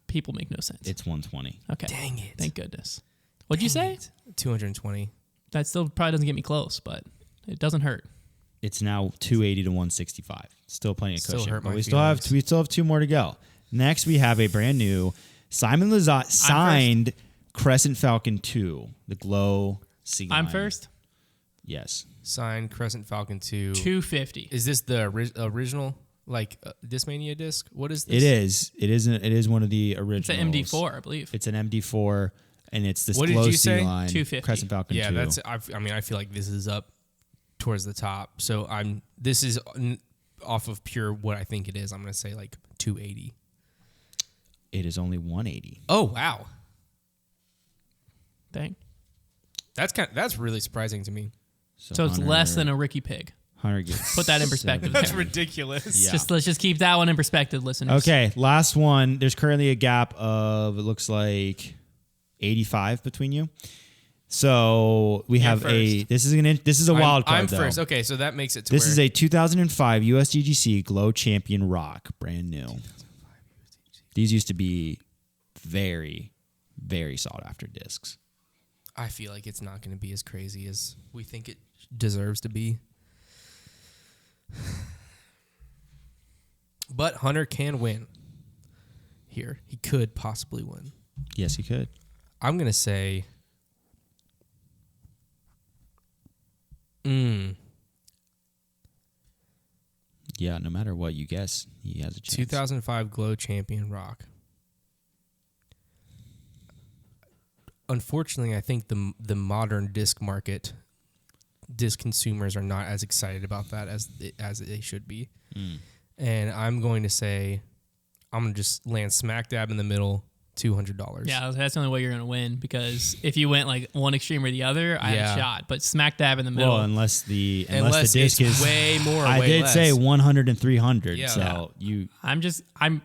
people make no sense. It's 120. Okay. Dang it. Thank goodness. What'd you say? 220. That still probably doesn't get me close, but it doesn't hurt. It's now 280 to 165. Still plenty of Still cushion. hurt But my we still have feelings. 2 more to go. Next, we have a brand new Simon Lizotte signed Crescent Falcon 2, the Glow Sea I'm line. first. Yes. Signed Crescent Falcon 2. 250. Is this the original like Discmania disc? What is this? It is. It is one of the It's originals. an MD4, I believe. It's an MD4, and it's this What did Glow you Sea say? line 250. Crescent Falcon Yeah, 2. that's. I mean, I feel like this is up towards the top. So This is off of pure what I think it is. I'm gonna say like 280. It is only 180. Oh wow, Dang. that's really surprising to me. So it's less than a Ricky Pig. 100 gets Put that in perspective. That's ridiculous. Yeah. Let's just keep that one in perspective, listeners. Okay, last one. There's currently a gap of, it looks like 85 between you. So we have first. this is a wild card. I'm though. first. Okay, so that makes it. To This where is a 2005 USDGC Glow Champion Rock, brand new. These used to be very, very sought after discs. I feel like it's not going to be as crazy as we think it deserves to be. But Hunter can win. Here, he could possibly win. Yes, you could. I'm going to say Yeah, no matter what you guess, he has a chance. 2005 Glow Champion Rock. Unfortunately, I think the modern disc market, disc consumers are not as excited about that as they should be. And I'm going to say, I'm going to just land smack dab in the middle, $200. Yeah, that's the only way you're going to win, because if you went like one extreme or the other, I have a shot. But smack dab in the middle. Well, unless the Unless disc it's is way more or I way did less. say 100 and 300. Yeah. So you, I'm going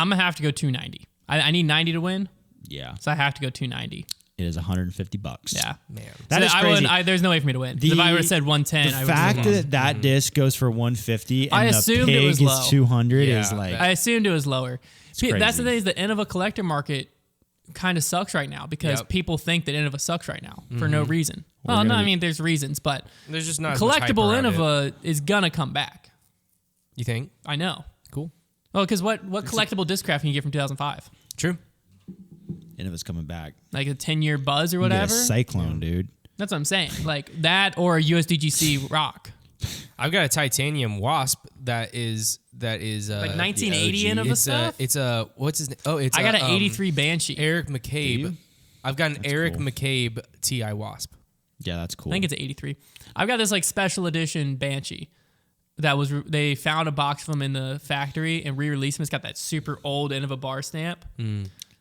to have to go 290. I need 90 to win, yeah, so I have to go 290. it is $150. Yeah. Man. That So is I crazy. wouldn't- there's no way for me to win. 'Cause if I would have said 110, the I would fact have that that disc goes for 150 and I the assumed pig it was is low. 200 Yeah, is like, I assumed it was lower. See, that's the crazy. thing, is the Innova collector market kind of sucks right now, because Yep. people think that Innova sucks right now for no reason. Well, gonna no, I be- mean, there's reasons, but There's just not as much hype collectible around it. Innova is going to come back. You think? I know. Cool. Well, because what collectible discraft can you get from 2005? True. and it was coming back. Like a 10-year buzz or You get whatever? a cyclone, dude. That's what I'm saying. Like that or a USDGC rock. I've got a titanium wasp that is Like 1980 Innova stuff? It's a what's his name? Oh, it's I got an 83 Banshee. Eric Do McCabe. you? I've got an That's Eric cool. McCabe TI wasp. Yeah, that's cool. I think it's an 83. I've got this like special edition Banshee that was they found a box of them in the factory and re-released them. It's got that super old Innova bar stamp.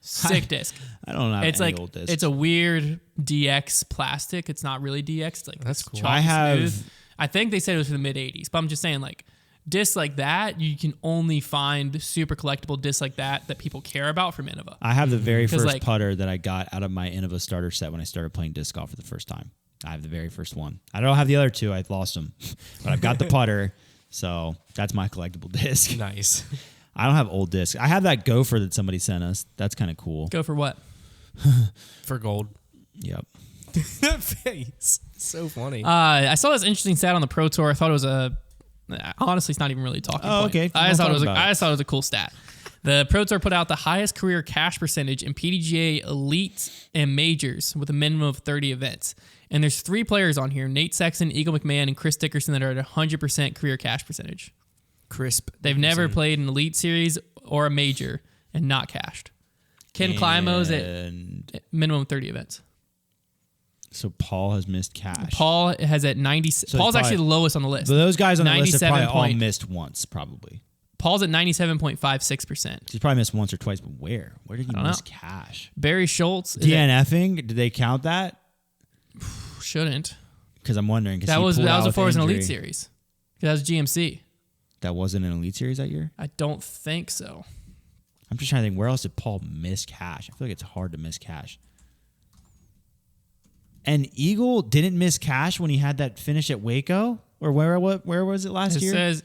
Sick disc. I don't know. It's any like old discs. it's a weird DX plastic. It's not really DX. It's like That's this cool. chalky I have- smooth. I think they said it was from the mid 80s, but I'm just saying like discs like that you can only find super collectible discs like that people care about from Innova. I have the very 'Cause, first like- putter that I got out of my Innova starter set when I started playing disc golf for the first time. I have the very first one. I don't have the other two. I've lost them, but I've got the putter. So that's my collectible disc. Nice. I don't have old discs. I have that gopher that somebody sent us. That's kind of cool. Go for what? For gold. Yep. That face. So funny. I saw this interesting stat on the Pro Tour. I thought it was honestly, it's not even really a talking Oh, point. okay. I just Don't thought it was talk about I it. just thought it was a cool stat. The Pro Tour put out the highest career cash percentage in PDGA Elite and Majors with a minimum of 30 events. And there's 3 players on here, Nate Sexton, Eagle McMahon, and Chris Dickerson, that are at 100% career cash percentage. Crisp. They've never played an Elite Series or a Major and not cashed. Ken Climo's at minimum 30 events. So Paul has missed cash. Paul has at 90. So Paul's actually the lowest on the list. But those guys on the list have probably all 97 missed once, probably. Paul's at 97.56%. He's probably missed once or twice, but where? Where did he miss know. cash? Barry Schultz is DNFing? Did they count that? shouldn't. Because I'm wondering. That was before it was an Elite Series. That was GMC. That wasn't an Elite Series that year? I don't think so. I'm just trying to think, where else did Paul miss cash? I feel like it's hard to miss cash. And Eagle didn't miss cash when he had that finish at Waco? Or where was it last year? It says,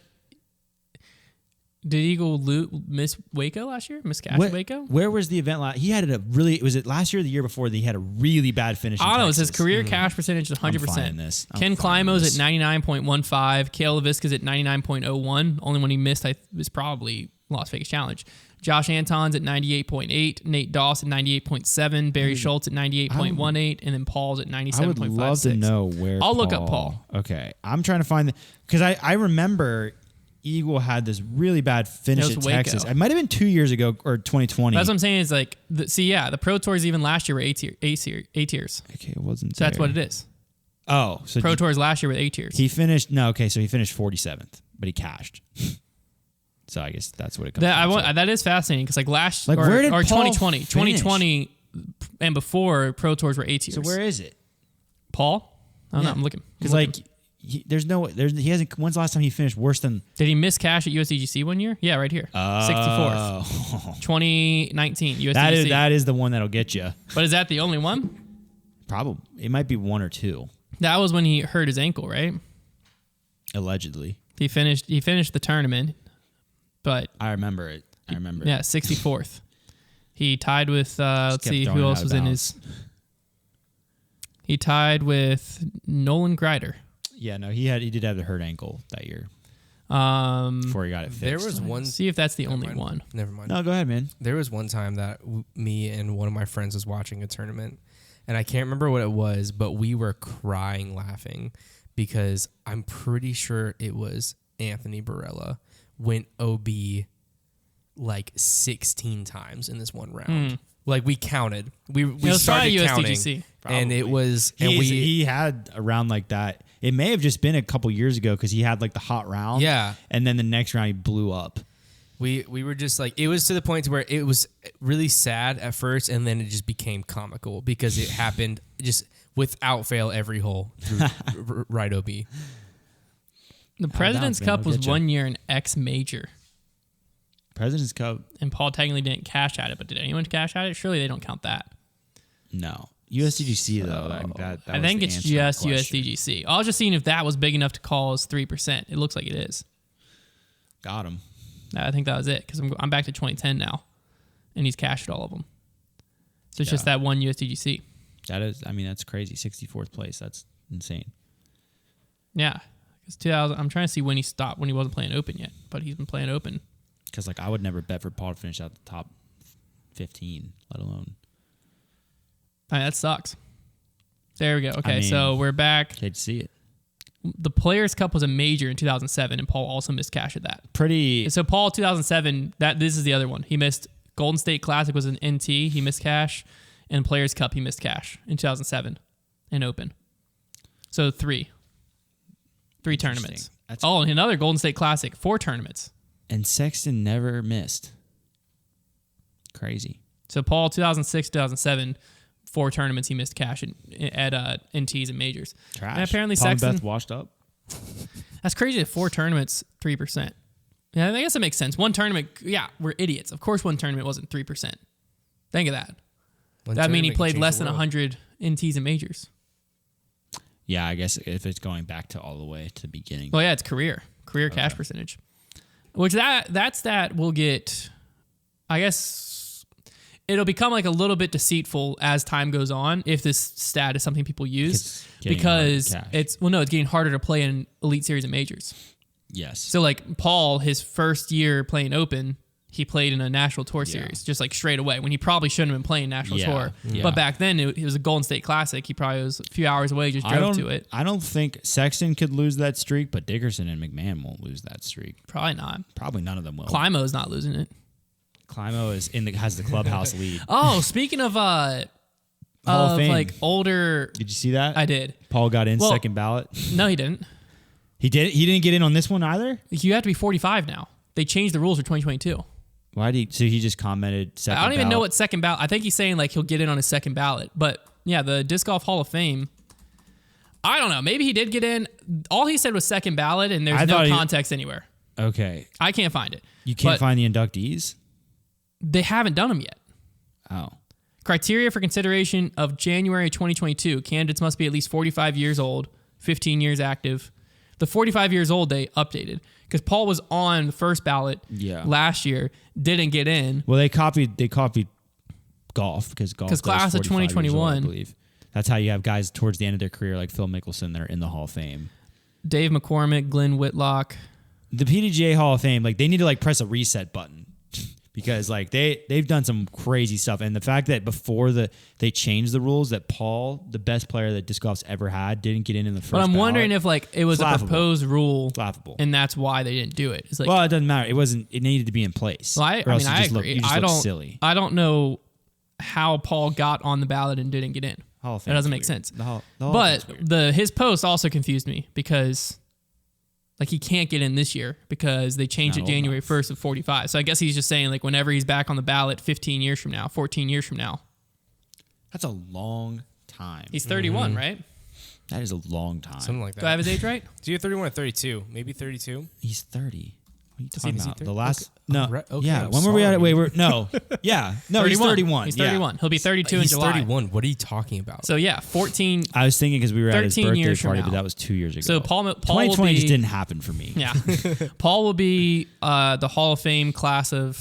did Eagle miss Waco last year? Miss cash at Waco? Where was the event last? He had was it last year or the year before that he had a really bad finish in I don't know. It Texas? says career cash percentage is 100%. I'm finding this. Ken Climo's at 99.15. Kale LaVisca's at 99.01. Only one he missed was probably Las Vegas Challenge. Josh Anton's at 98.8. Nate Doss at 98.7. Barry Schultz at 98.18. And then Paul's at 97.56. I would love to know where I'll look up Paul. Okay. I'm trying to find because I remember Eagle had this really bad finish at Waco. Texas. It might have been 2 years ago or 2020. That's what I'm saying is like, the Pro Tours even last year were A tiers. Okay, it wasn't. So that's what it is. Oh, so Pro Tours last year with A tiers. He finished. No, okay, so he finished 47th, but he cashed. So I guess that's what it comes. That is fascinating because where did Paul 2020 and before Pro Tours were A tiers. So where is it? Paul? I don't know. I'm looking. Because he hasn't. When's the last time he finished worse than? Did he miss cash at USDGC one year? Yeah, right here. 64th. 2019 USDGC. That is the one that'll get you. But is that the only one? Probably. It might be one or two. That was when he hurt his ankle, right? Allegedly. He finished the tournament, but I remember it. Yeah, 64th. He tied with let's see who else was in his. He tied with Nolan Greider. Yeah, no, he did have the hurt ankle that year. Before he got it fixed. There was one. See if that's the only one. Never mind. No, go ahead, man. There was one time that me and one of my friends was watching a tournament, and I can't remember what it was, but we were crying laughing because I'm pretty sure it was Anthony Barella went OB like 16 times in this one round. Like we counted. We started counting. USDGC. And it was he had a round like that. It may have just been a couple years ago because he had like the hot round. Yeah. And then the next round he blew up. We were just like, it was to the point where it was really sad at first, and then it just became comical because it happened just without fail every hole through right OB. The President's Cup was 1 year an X major. President's Cup. And Paul technically didn't cash at it, but did anyone cash at it? Surely they don't count that. No. USDGC, though. I think it's just USDGC. I was just seeing if that was big enough to call as 3%. It looks like it is. Got him. I think that was it because I'm back to 2010 now, and he's cashed all of them. So it's just that one USDGC. That's crazy. 64th place. That's insane. Yeah. Because 2000, I'm trying to see when he stopped, when he wasn't playing Open yet, but he's been playing Open. Because I would never bet for Paul to finish out the top 15, let alone. All right, that sucks. There we go. Okay, so we're back. Hate to see it. The Players' Cup was a major in 2007, and Paul also missed cash at that. So Paul 2007, this is the other one. He missed Golden State Classic was an NT. He missed cash, and Players' Cup he missed cash in 2007 and Open. So three tournaments. And another Golden State Classic, 4 tournaments. And Sexton never missed. Crazy. So Paul 2006, 2007. 4 tournaments he missed cash at NTs and majors. Trash. And apparently Paul Sexton. McBeth washed up. That's crazy. At 4 tournaments, 3%. Yeah, I guess that makes sense. One tournament, we're idiots. Of course, one tournament wasn't 3%. Think of that. That means he played less than 100 NTs and majors. Yeah, I guess if it's going back to all the way to the beginning. Well, yeah, it's career cash percentage. Which that will get, I guess. It'll become like a little bit deceitful as time goes on if this stat is something people use because it's getting harder to play in Elite Series and majors. Yes. So like Paul, his first year playing Open, he played in a National Tour series, just like straight away, when he probably shouldn't have been playing National Tour. Yeah. But back then, it was a Golden State Classic. He probably was a few hours away, just drove to it. I don't think Sexton could lose that streak, but Dickerson and McMahon won't lose that streak. Probably not. Probably none of them will. Climo's not losing it. Climo has the clubhouse lead. Oh, speaking of Hall of Fame. like older, Did you see that? I did. Paul got in second ballot. No, he didn't. He didn't get in on this one either? You have to be 45 now. They changed the rules for 2022. Why did so he just commented second I don't even know ballot? what second ballot. I think he's saying like he'll get in on his second ballot. But yeah, the Disc Golf Hall of Fame. I don't know. Maybe he did get in. All he said was second ballot, and there's no context anywhere. Okay. I can't find it. You can't find the inductees? They haven't done them yet. Oh. Criteria for consideration of January 2022. Candidates must be at least 45 years old, 15 years active. The 45 years old they updated because Paul was on the first ballot last year, didn't get in. Well, they copied golf because class of 2021, I believe. That's how you have guys towards the end of their career like Phil Mickelson that are in the Hall of Fame. Dave McCormick, Glenn Whitlock. The PDGA Hall of Fame, like they need to like press a reset button because like they've done some crazy stuff. And the fact that before they changed the rules that Paul, the best player that disc golf's ever had, didn't get in the first But I'm ballot. wondering if like it was a proposed rule, laughable, and that's why they didn't do it. It's like, well, it doesn't matter. It needed to be in place. Well, I agree. I don't silly. I don't know how Paul got on the ballot and didn't get in. Hall of That doesn't make weird. sense. The Hall but his post also confused me because like he can't get in this year because they changed it January 1st of 45. So I guess he's just saying like whenever he's back on the ballot 15 years from now, 14 years from now. That's a long time. He's 31, right? That is a long time. Something like that. Do I have his age right? Do you 31 or 32? Maybe 32. He's 30. What are you Is talking he about? 30? The last Okay. no, Right. Okay, yeah. I'm When were we at it? sorry. Wait, no, yeah, no. He's 31. He's yeah. 31. He'll be 32 in He's July. 31. What are you talking about? So yeah, 14. I was thinking because we were at his 13 birthday years from party, now. but that was 2 years ago. So Paul will 2020 be, just didn't happen for me. Yeah, Paul will be the Hall of Fame class of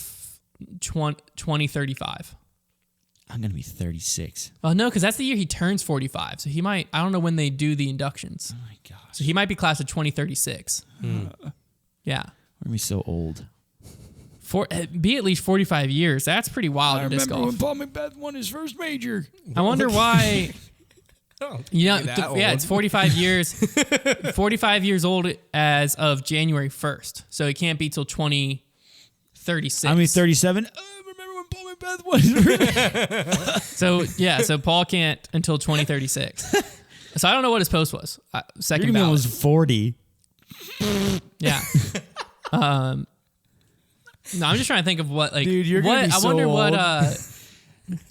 2035. I'm gonna be 36. Oh no, because that's the year he turns 45. So he might. I don't know when they do the inductions. Oh my gosh. So he might be class of 2036. Yeah. We're gonna be so old. Be at least 45 years. That's pretty wild in disc golf. Paul McBeth won his first major. I wonder why. That It's 45 years. 45 years old as of January 1st. So it can't be till 2036. I'm gonna be 37. Remember when Paul McBeth won his first? So Paul can't until 2036. So I don't know what his post was. Second Your ballot. was 40. Yeah. No, I'm just trying to think of what like. Dude, you're what gonna be I so wonder what old.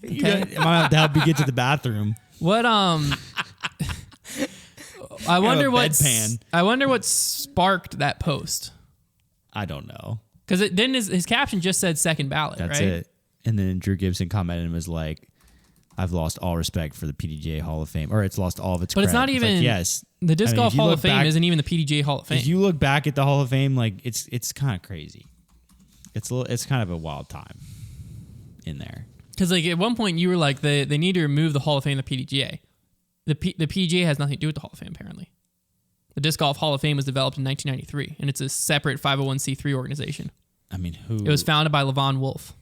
Okay. I might have to help you get to the bathroom. What I wonder a what bedpan. I wonder what sparked that post I don't know. because it didn't his caption just said second ballot. That's right? it. And then Drew Gibson commented and was like, "I've lost all respect for the PDGA Hall of Fame, or it's lost all of its." But it's cred." not even like, yes. the Disc I mean, Golf if you Hall look of Fame back- isn't even the PDGA Hall of Fame. If you look back at the Hall of Fame, like it's kind of crazy. It's kind of a wild time in there. Because like at one point you were like they need to remove the Hall of Fame of the PDGA. The PGA has nothing to do with the Hall of Fame apparently. The Disc Golf Hall of Fame was developed in 1993 and it's a separate 501c3 organization. I mean, who? It was founded by Levon Wolf.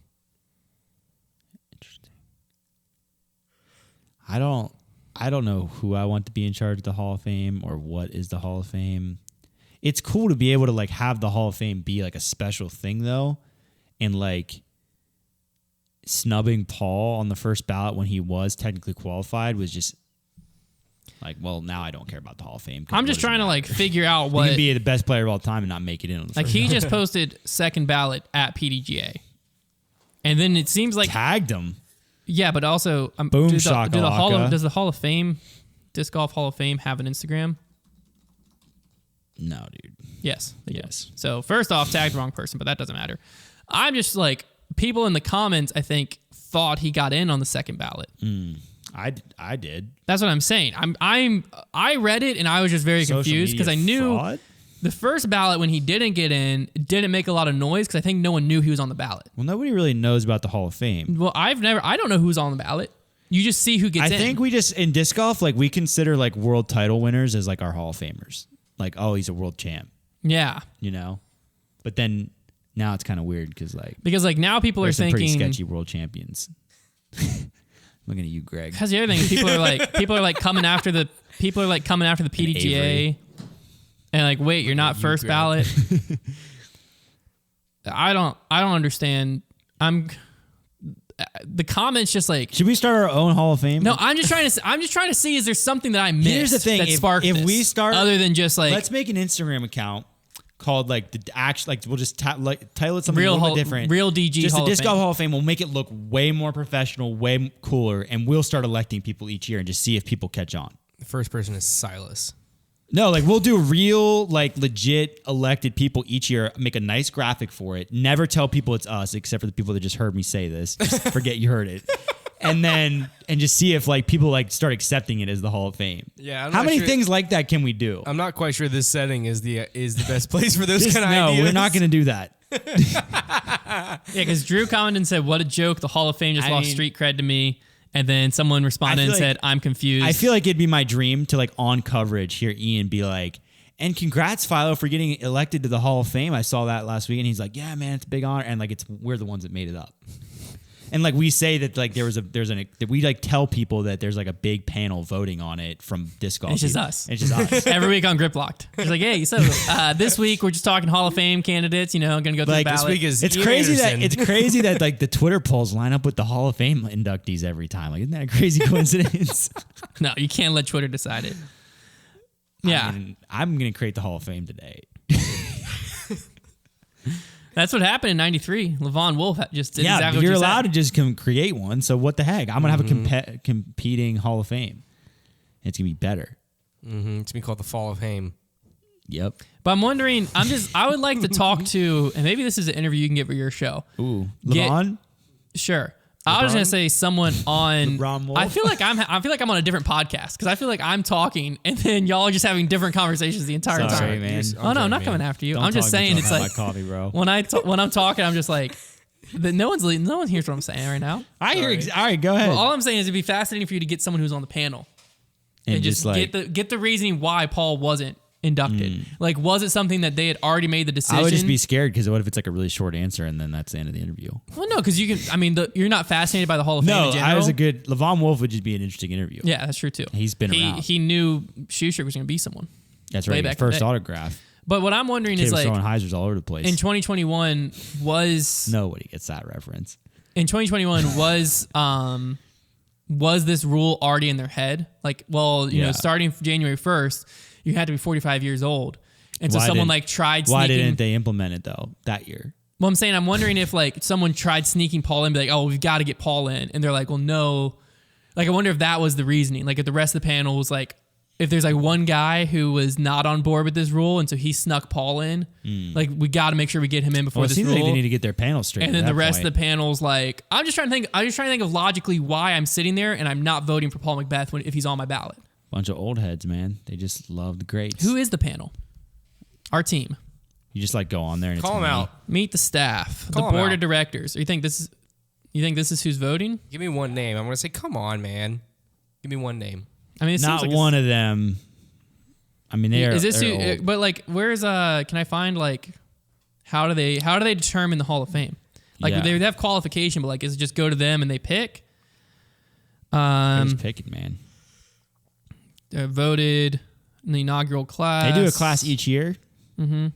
Interesting. I don't know who I want to be in charge of the Hall of Fame or what is the Hall of Fame. It's cool to be able to like have the Hall of Fame be like a special thing though, and like snubbing Paul on the first ballot when he was technically qualified was just like, well, now I don't care about the Hall of Fame. I'm just trying to like figure out You what can be the best player of all time and not make it in on the like first he ballot. just posted second ballot at PDGA. And then it seems like tagged him. yeah, but also Boom does the Hall shakalaka. does the Hall of Fame Disc Golf Hall of Fame have an Instagram? No, dude. Yes. They do. Yes. So first off, tagged the wrong person, but that doesn't matter. I'm just like people in the comments I think thought he got in on the second ballot. I did. That's what I'm saying. I read it and I was just very Social confused because I media knew fraud? the first ballot when he didn't get in didn't make a lot of noise because I think no one knew he was on the ballot. Well, nobody really knows about the Hall of Fame. Well, I don't know who's on the ballot. You just see who gets in. I think we just in disc golf, like we consider like world title winners as like our Hall of Famers. Like, oh, he's a world champ, Yeah. you know. But then now it's kind of weird because now people are there's some pretty thinking sketchy world champions. Looking at you, Greg. Because the other thing is people are coming after the PDGA and like, wait, you're not first ballot. I don't understand. The comments just like, should we start our own Hall of Fame? No, I'm just trying to see, is there something that I missed? Here's the thing, that sparked if this, we start, other than just like, let's make an Instagram account called like the actual, like we'll just title it something real a little bit different. Real DG just Hall the of Disc Fame. Golf Hall of Fame. We'll make it look way more professional, way cooler, and we'll start electing people each year and just see if people catch on. The first person is Silas. No, like we'll do real, like legit elected people each year, make a nice graphic for it. Never tell people it's us, except for the people that just heard me say this. Just forget you heard it. And just see if like people like start accepting it as the Hall of Fame. Yeah. How many things like that can we do? I'm not quite sure this setting is the best place for those kind of no, ideas. we're not going to do that. Yeah, because Drew commented and said, "What a joke! The Hall of Fame just lost street cred to me." And then someone responded and said, "I'm confused." I feel like it'd be my dream to like on coverage hear Ian be like, "And congrats, Philo, for getting elected to the Hall of Fame. I saw that last week." And he's like, "Yeah, man, it's a big honor." And like we're the ones that made it up. And like we say that like that we like tell people that there's like a big panel voting on it from disc golf. It's just us. It's just us. Every week on Grip Locked. It's like, hey, so this week we're just talking Hall of Fame candidates. Going to go through the ballot. This week is It's Ian crazy Anderson. that like the Twitter polls line up with the Hall of Fame inductees every time. Like, isn't that a crazy coincidence? No, you can't let Twitter decide it. Yeah. I'm going to create the Hall of Fame today. That's what happened in '93. Levon Wolf just did Yeah, exactly what you're you allowed said. to just create one. So what the heck? I'm going to have a competing Hall of Fame. It's going to be better. It's going to be called the Fall of Fame. Yep. But I'm wondering, I would like to talk to, and maybe this is an interview you can get for your show. Ooh. Levon? Sure. I was gonna say someone on. LeBron Wolf? I feel like I'm on a different podcast because I feel like I'm talking and then y'all are just having different conversations the entire Sorry, time. man. Oh no, I'm not coming after you. I'm just saying it's like my coffee, bro. when I'm talking, I'm just like no one hears what I'm saying right now. I hear. All right, go ahead. Well, all I'm saying is it'd be fascinating for you to get someone who's on the panel and just like get the reasoning why Paul wasn't inducted. Like, was it something that they had already made the decision? I would just be scared because what if it's like a really short answer and then that's the end of the interview? Well, no, because you can. I mean, you're not fascinated by the Hall of Fame in general. I was a good. Levon Wolf would just be an interesting interview. Yeah, that's true too. He's been around. He knew Shoeshire was going to be someone. That's way right. back His first in the day. autograph. But what I'm wondering Kid is was like throwing hyzers all over the place. in 2021 was Nobody gets that reference. in 2021 was this rule already in their head? Like, well, you know, starting January 1st, you had to be 45 years old. And so someone like tried sneaking. Why didn't they implement it though that year? Well, I'm saying I'm wondering if like someone tried sneaking Paul in, be like, oh, we've got to get Paul in, and they're like, well, no. Like, I wonder if that was the reasoning. Like, if the rest of the panel was like, if there's like one guy who was not on board with this rule, and so he snuck Paul in, like we got to make sure we get him in before Well, it this seems rule. like they need to get their panel straight. And then the rest of the panel's like, I'm just trying to think of logically why I'm sitting there and I'm not voting for Paul Macbeth if he's on my ballot. Bunch of old heads, man. They just love the greats. Who is the panel? Our team. You just like go on there and Call it's him me. out. Meet the staff, Call the him board out. of directors. You think this is who's voting? Give me one name. I'm going to say, come on, man. Give me one name. I mean, it Not seems like one of them. I mean, they are. Is this they're who? old. But like, where's can I find like, how do they determine the Hall of Fame? Like Yeah. they have qualification, but like, is it just go to them and they pick? They're just picking, man. They're voted in the inaugural class. They do a class each year. Mm-hmm.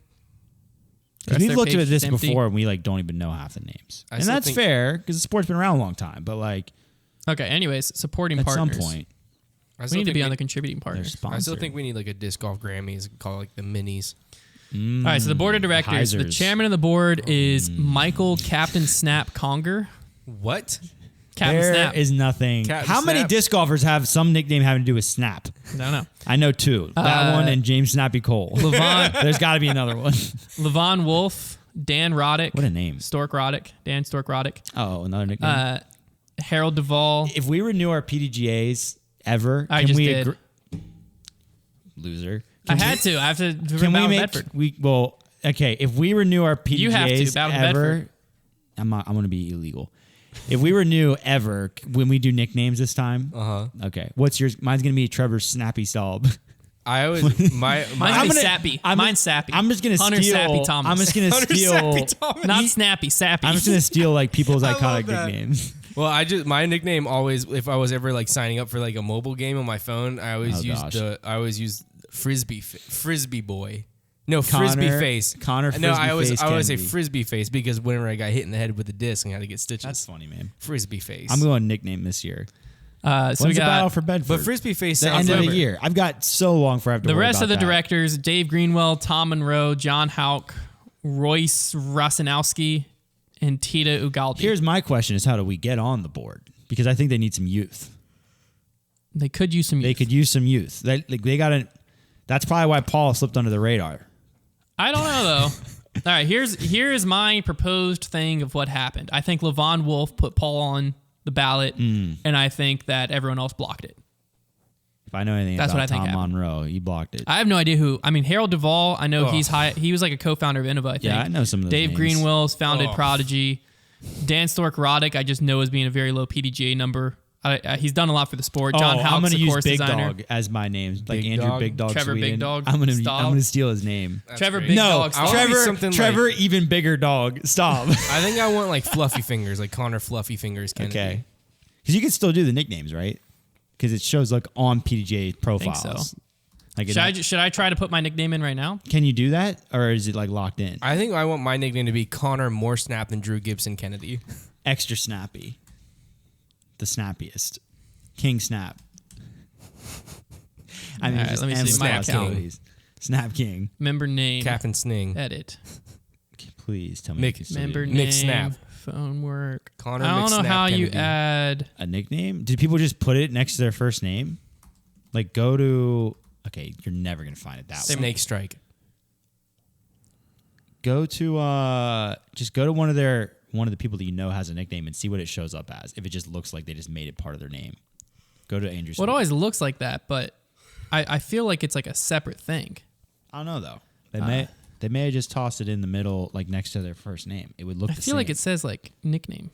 Because we've looked at this empty. before and we like don't even know half the names, I and still that's think- fair because the sport's been around a long time. But like Okay. Anyways, supporting at partners. some point, I We still need to think be on the contributing they're partners. sponsored. I still think we need like a disc golf Grammys, call it like the minis. All right. So the board of directors. The Heisers. chairman of the board is Michael Captain Snap Conger. What? Captain There Snap. is nothing. Captain How many Snap? disc golfers have some nickname having to do with Snap? I don't know. I know two. That one and James Snappy Cole. There's got to be another one. Levon Wolf, Dan Roddick. What a name. Stork Roddick. Dan Stork Roddick. Oh, another nickname. Harold Duvall. If we renew our PDGAs ever, I can just we did. Loser. I had to. I have to. Can we make Bedford. okay, if we renew our PDGAs You have to, Battle of ever, Bedford. I'm going to be illegal. If we renew ever, when we do nicknames this time, Uh-huh. okay. What's yours? Mine's going to be Trevor Snappy Staub. I always Mine's Sappy. Mine's Sappy. I'm just gonna Hunter steal. Sappy Thomas. I'm just gonna steal. Not Snappy. Sappy. I'm just gonna steal like people's I iconic love that. nicknames. Well, my nickname always, if I was ever like signing up for like a mobile game on my phone, I always used Frisbee boy. No, Frisbee face. Konner Frisbee No, I always say Kennedy. Frisbee face because whenever I got hit in the head with a disc and had to get stitches. That's funny, man. Frisbee face. I'm going nickname this year. So When's we the battle got for Bedford? but Frisbee face the sounds end of the like year. I've got so long for I have to the worry rest about of the that. directors: Dave Greenwell, Tom Monroe, John Houck, Royce Rosanowski, and Tita Ugaldi. Here's my question: is how do we get on the board? Because I think they need some youth. They could use some. They could use some youth. They got to. That's probably why Paul slipped under the radar. I don't know though. All right, here's my proposed thing of what happened. I think Levon Wolf put Paul on the ballot, and I think that everyone else blocked it. If I know anything That's what I about think Tom happened. Monroe, he blocked it. I have no idea who. I mean, Harold Duvall. I know he's high. He was like a co-founder of Innova. I think. Yeah, I know some of those Dave names. Greenwell's founded Prodigy. Dan Stork Roddick, I just know as being a very low PDGA number. He's done a lot for the sport. John I'm Houck's going to the use course Big designer. Dog as my name, like Big Andrew Dog. Big Dog. Trevor Sweden. Big Dog. I'm going Stop. to steal his name. Trevor great. Big No, Dog. Stop. I want Trevor. Trevor, even bigger dog. Stop. I think I want like Fluffy Fingers, like Konner Fluffy Fingers Kennedy. Okay, because you can still do the nicknames, right? Because it shows like on PDGA profiles. so. Like, Should I try to put my nickname in right now? can you do that, or is it like locked in? I think I want my nickname to be Konner more snap than Drew Gibson Kennedy. Extra snappy. The snappiest. King Snap. I mean, All right, just let me see endless my possibilities. Snap King. Member name. Captain Sning. Edit. Please tell me Nick- you can still Member do name. Nick Snap. Phone work. Konner I don't know McSnap how you Kennedy. add. a nickname. Did people just put it next to their first name? Like go to. Okay, you're never gonna find it that way. Snake Strike. Go to just go to one of the people that you know has a nickname and see what it shows up as. If it just looks like they just made it part of their name. Go to Andrew. Well, it Smith. always looks like that, but I feel like it's like a separate thing. I don't know though. They may have just tossed it in the middle, like next to their first name. It would look. I the feel like same. it says like nickname.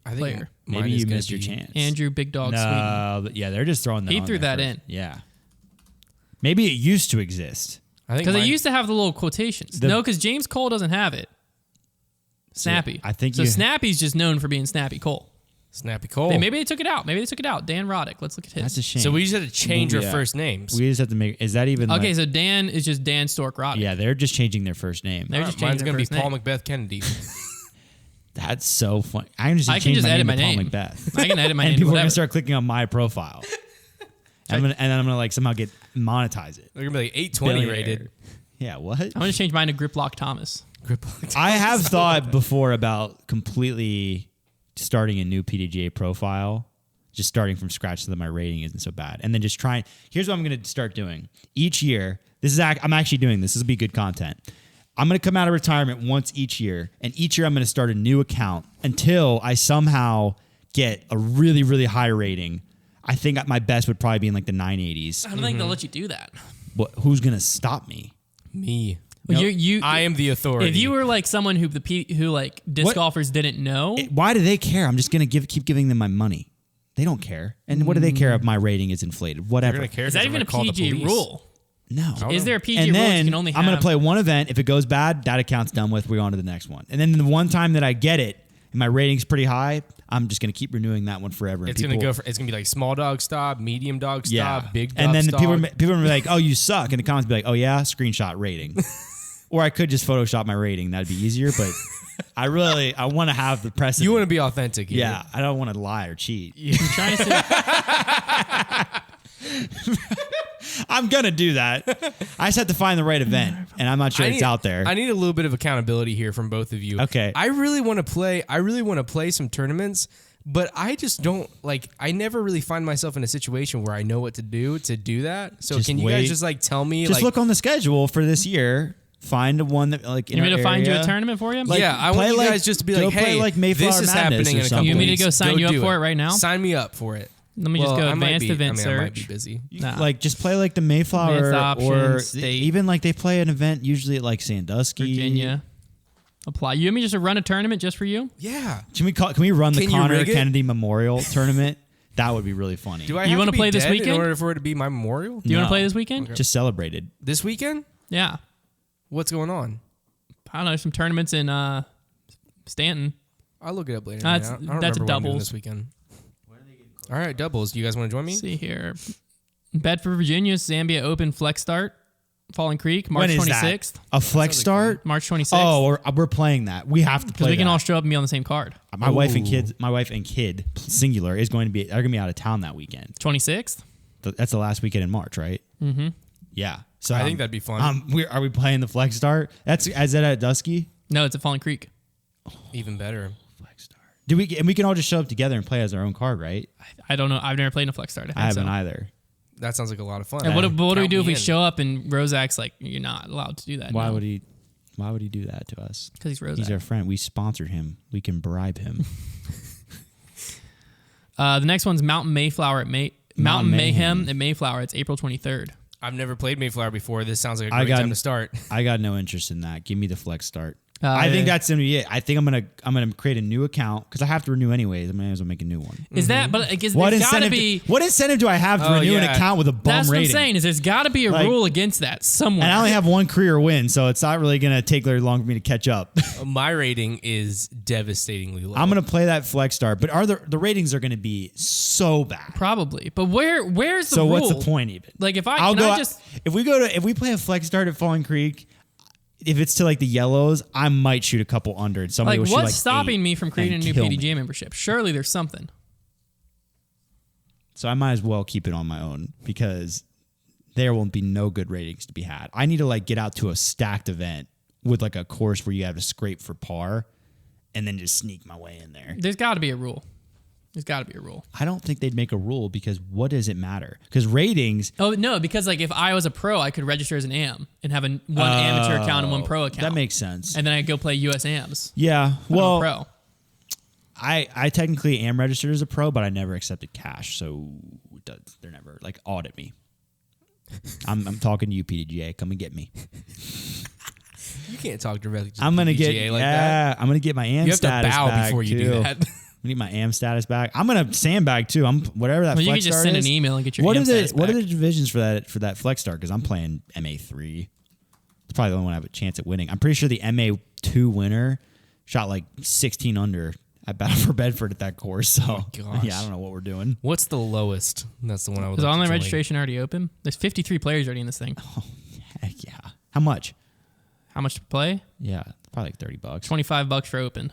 I think Player. mine Maybe is you gonna missed your be chance. Andrew Big Dog Sweden. No, but yeah, they're just throwing that. He on threw there that first. in. Yeah. Maybe it used to exist. I think Because they mine- used to have the little quotations. No, because James Cole doesn't have it. Snappy. I think so. you- Snappy's just known for being Snappy Cole. Snappy Cole. Maybe they took it out. Dan Roddick. Let's look at his. That's a shame. So we just had to change our Yeah. first names. We just have to make. Is that even? Okay, like- so Dan is just Dan Stork Roddick. yeah, they're just changing their first name. They're just Mine's changing gonna their be first Paul name. Macbeth Kennedy. That's so funny. I can just I can change just my edit name my to Paul name. Macbeth. I can edit my And name. people are Whatever. gonna start clicking on my profile. And then I'm gonna like somehow get monetize it. They're gonna be like 820 Billionaire. rated. Yeah, what? I'm gonna change mine to Griplock Thomas. I have thought before about completely starting a new PDGA profile, just starting from scratch so that my rating isn't so bad, and then just trying. Here's what I'm going to start doing each year. I'm actually doing this. This will be good content. I'm going to come out of retirement once each year, and each year I'm going to start a new account until I somehow get a really, really high rating. I think my best would probably be in like the 980s. I don't think they'll let you do that. But who's going to stop me? Me. Well, Nope. I am the authority. If you were like someone who who like disc What? golfers didn't know, Why do they care? I'm just going to keep giving them my money. They don't care. And what do they care if my rating is inflated? They're Whatever. gonna care is that 'cause I'm even a gonna call the PGA police. rule? No. Is there a PGA And rule? then You can only have. I'm going to play one event. If it goes bad, that account's done with. We're on to the next one. And then the one time that I get it and my rating's pretty high, I'm just going to keep renewing that one forever. And It's gonna go for. It's gonna be like small dog stop, medium dog stop, big dog and then stop. people are going to be like, "Oh, you suck," and the comments be like, "Oh yeah, screenshot rating." Or I could just Photoshop my rating. That'd be easier. But I want to have the precedent. You want to be authentic. Here. Yeah, I don't want to lie or cheat. You're trying to say, I'm gonna do that. I just have to find the right event, and I'm not sure it's out there. I need a little bit of accountability here from both of you. Okay. I really want to play. I really want to play some tournaments, but I just don't like. I never really find myself in a situation where I know what to do that. So Just can you wait. guys just like tell me? Just like, look on the schedule for this year. Find one that like in you want me our to find you a area. tournament for you? Like, yeah, I play want you like- guys just to be go like, play hey, like Mayflower this is Madness happening or in a couple something. You want me to weeks. go sign you up do for it right now? Sign me up for it. Let me just go I might advanced be- event I might be search. busy. Nah. Like just play like the Mayflower Advanced options, or state. even like they play an event usually at like Sandusky, Virginia. Apply. You want me just to run a tournament just for you? Yeah. Can we run the Can you Konner rig it? Kennedy Memorial Tournament? That would be really funny. Do I You have wanna to be play this dead weekend? in order for it to be my memorial? Do you want No. to play this weekend? Just celebrated. This weekend? Yeah. What's going on? I don't know. Some tournaments in Stanton. I'll look it up later. That's- man. I don't that's remember what I'm doing doubles. this weekend. All right, doubles. Do you guys want to join me? Let's see here. Bedford, Virginia, Zambia Open Flex Start. Falling Creek, March When is 26th. that? A flex start? March 26th. Oh, we're playing that. We have to because play we can that. all show up and be on the same card. My wife and kid singular is going to be. They're going to be out of town that weekend. 26th. That's the last weekend in March, right? Mm-hmm. Yeah. So I think that'd be fun. Are we playing the flex start? Is that at Dusky? No, it's at Falling Creek. Even better. Flex start. And we can all just show up together and play as our own card, right? I don't know. I've never played in a Flex Start. I haven't either. That sounds like a lot of fun. And what do we Count do if me we in. show up and Rozak's like, you're not allowed to do that? Why would he do that to us? Because he's Rozak. He's our friend. We sponsored him. We can bribe him. The next one's Mountain Mayflower at Mountain Mayhem at Mayflower. It's April 23rd. I've never played Mayflower before. This sounds like a great time to start. I got no interest in that. Give me the flex start. I think that's gonna be it. I think I'm gonna create a new account because I have to renew anyways. I might as well make a new one. Is that? But I guess What there's got to incentive? be. What incentive do I have to renew an yeah. account with a bum That's what I'm rating? saying. Is there's got to be a Like- rule against that somewhere. And I only have one career win, so it's not really gonna take very long for me to catch up. My rating is devastatingly low. I'm gonna play that flex start, but the ratings are gonna be so bad. Probably, but where's the So rule? what's the point even? Like if I'll can go I just if we play a flex start at Falling Creek. If it's to like the yellows, I might shoot a couple under. And somebody like will what's shoot like stopping 8 me from creating a and new kill PDGA me. membership? Surely there's something. So I might as well keep it on my own because there won't be no good ratings to be had. I need to like get out to a stacked event with like a course where you have to scrape for par and then just sneak my way in there. There's got to be a rule. There's got to be a rule. I don't think they'd make a rule because what does it matter? Because ratings. Oh no, because like if I was a pro, I could register as an AM and have one amateur account and one pro account. That makes sense. And then I go play US AMs. Yeah. I'm a Well, pro. I technically am registered as a pro, but I never accepted cash, so they're never like audit me. I'm talking to you, PDGA. Come and get me. You can't talk directly to I'm gonna the get PGA like that. I'm gonna get my AM You have to status bow back before you too. do that. I need my AM status back. I'm gonna sandbag too. I'm whatever that. Well, you flex could just start send is. an email and get your What AM are the status What are back. the divisions for that flex start? Because I'm playing MA3. It's probably the only one I have a chance at winning. I'm pretty sure the MA2 winner shot like 16 under at Battle for Bedford at that course. So gosh. yeah, I don't know what we're doing. What's the lowest? That's the one I would Is like online to join. registration already open? There's 53 players already in this thing. Heck yeah. How much? How much to play? Yeah, probably like $30. $25 for open.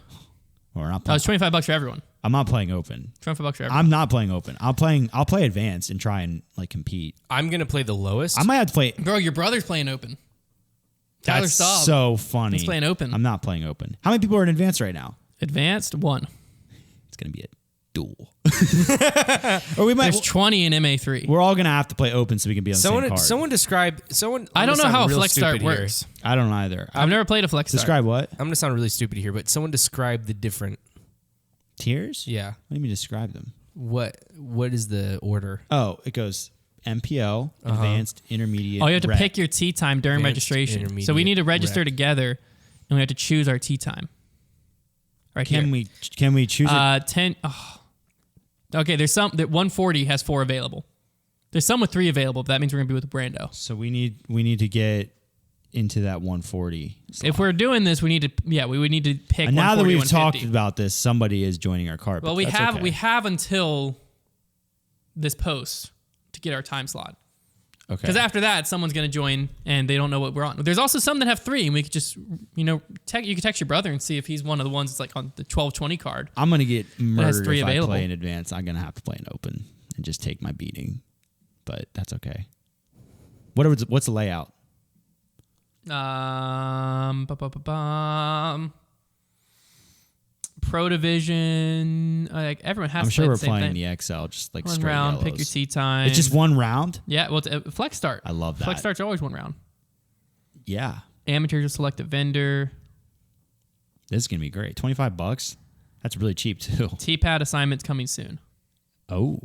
Or not Oh, playing. it's $25 for everyone. I'm not playing open. $25 for everyone. I'm not playing open. I'll play advanced and try and like compete. I'm gonna play the lowest. I might have to play. Bro, your brother's playing open. Tyler That's Staub. so funny. He's playing open. I'm not playing open. How many people are in advanced right now? Advanced, 1. It's gonna be a duel. Or we might. There's 20 in MA3. We're all gonna have to play open so we can be on the same card. Someone describe. Someone. I I'm don't know gonna how a sound real flex start stupid here. works. I don't either. I've never played a flex start. Describe what? I'm gonna sound really stupid here, but someone describe the different. Tiers? Yeah. Let me describe them. What is the order? Oh, it goes MPL, advanced, intermediate. Oh, you have to rec. pick your tee time during Advanced, registration. So we intermediate, need to register rec. together, and we have to choose our tee time. Right Can here. we choose it? 10. Oh. Okay, there's some that 140 has 4 available. There's some with 3 available, but that means we're gonna be with Brando. So we need to get into that 140. If we're doing this, we would need to pick. And now that 140, we've talked 150. about this, somebody is joining our card. Well, but we that's have okay. we have until this post to get our time slot. Okay. Because after that, someone's going to join and they don't know what we're on. There's also some that have 3, and we could just, you could text your brother and see if he's one of the ones that's like on the 12-20 card. I'm gonna get murdered 3 if available. I play in advance. I'm gonna have to play in open and just take my beating, but that's okay. What's the layout? Pro division, like everyone has I'm to sure play we're the same playing thing. the XL, just like One straight round, yellows. pick your tee time. It's just one round. Yeah, well, it's a flex start. I love that. Flex starts are always 1 round. Yeah, Amateurs will select a vendor. this is gonna be great. $25. That's really cheap too. T-pad assignments coming soon. Oh,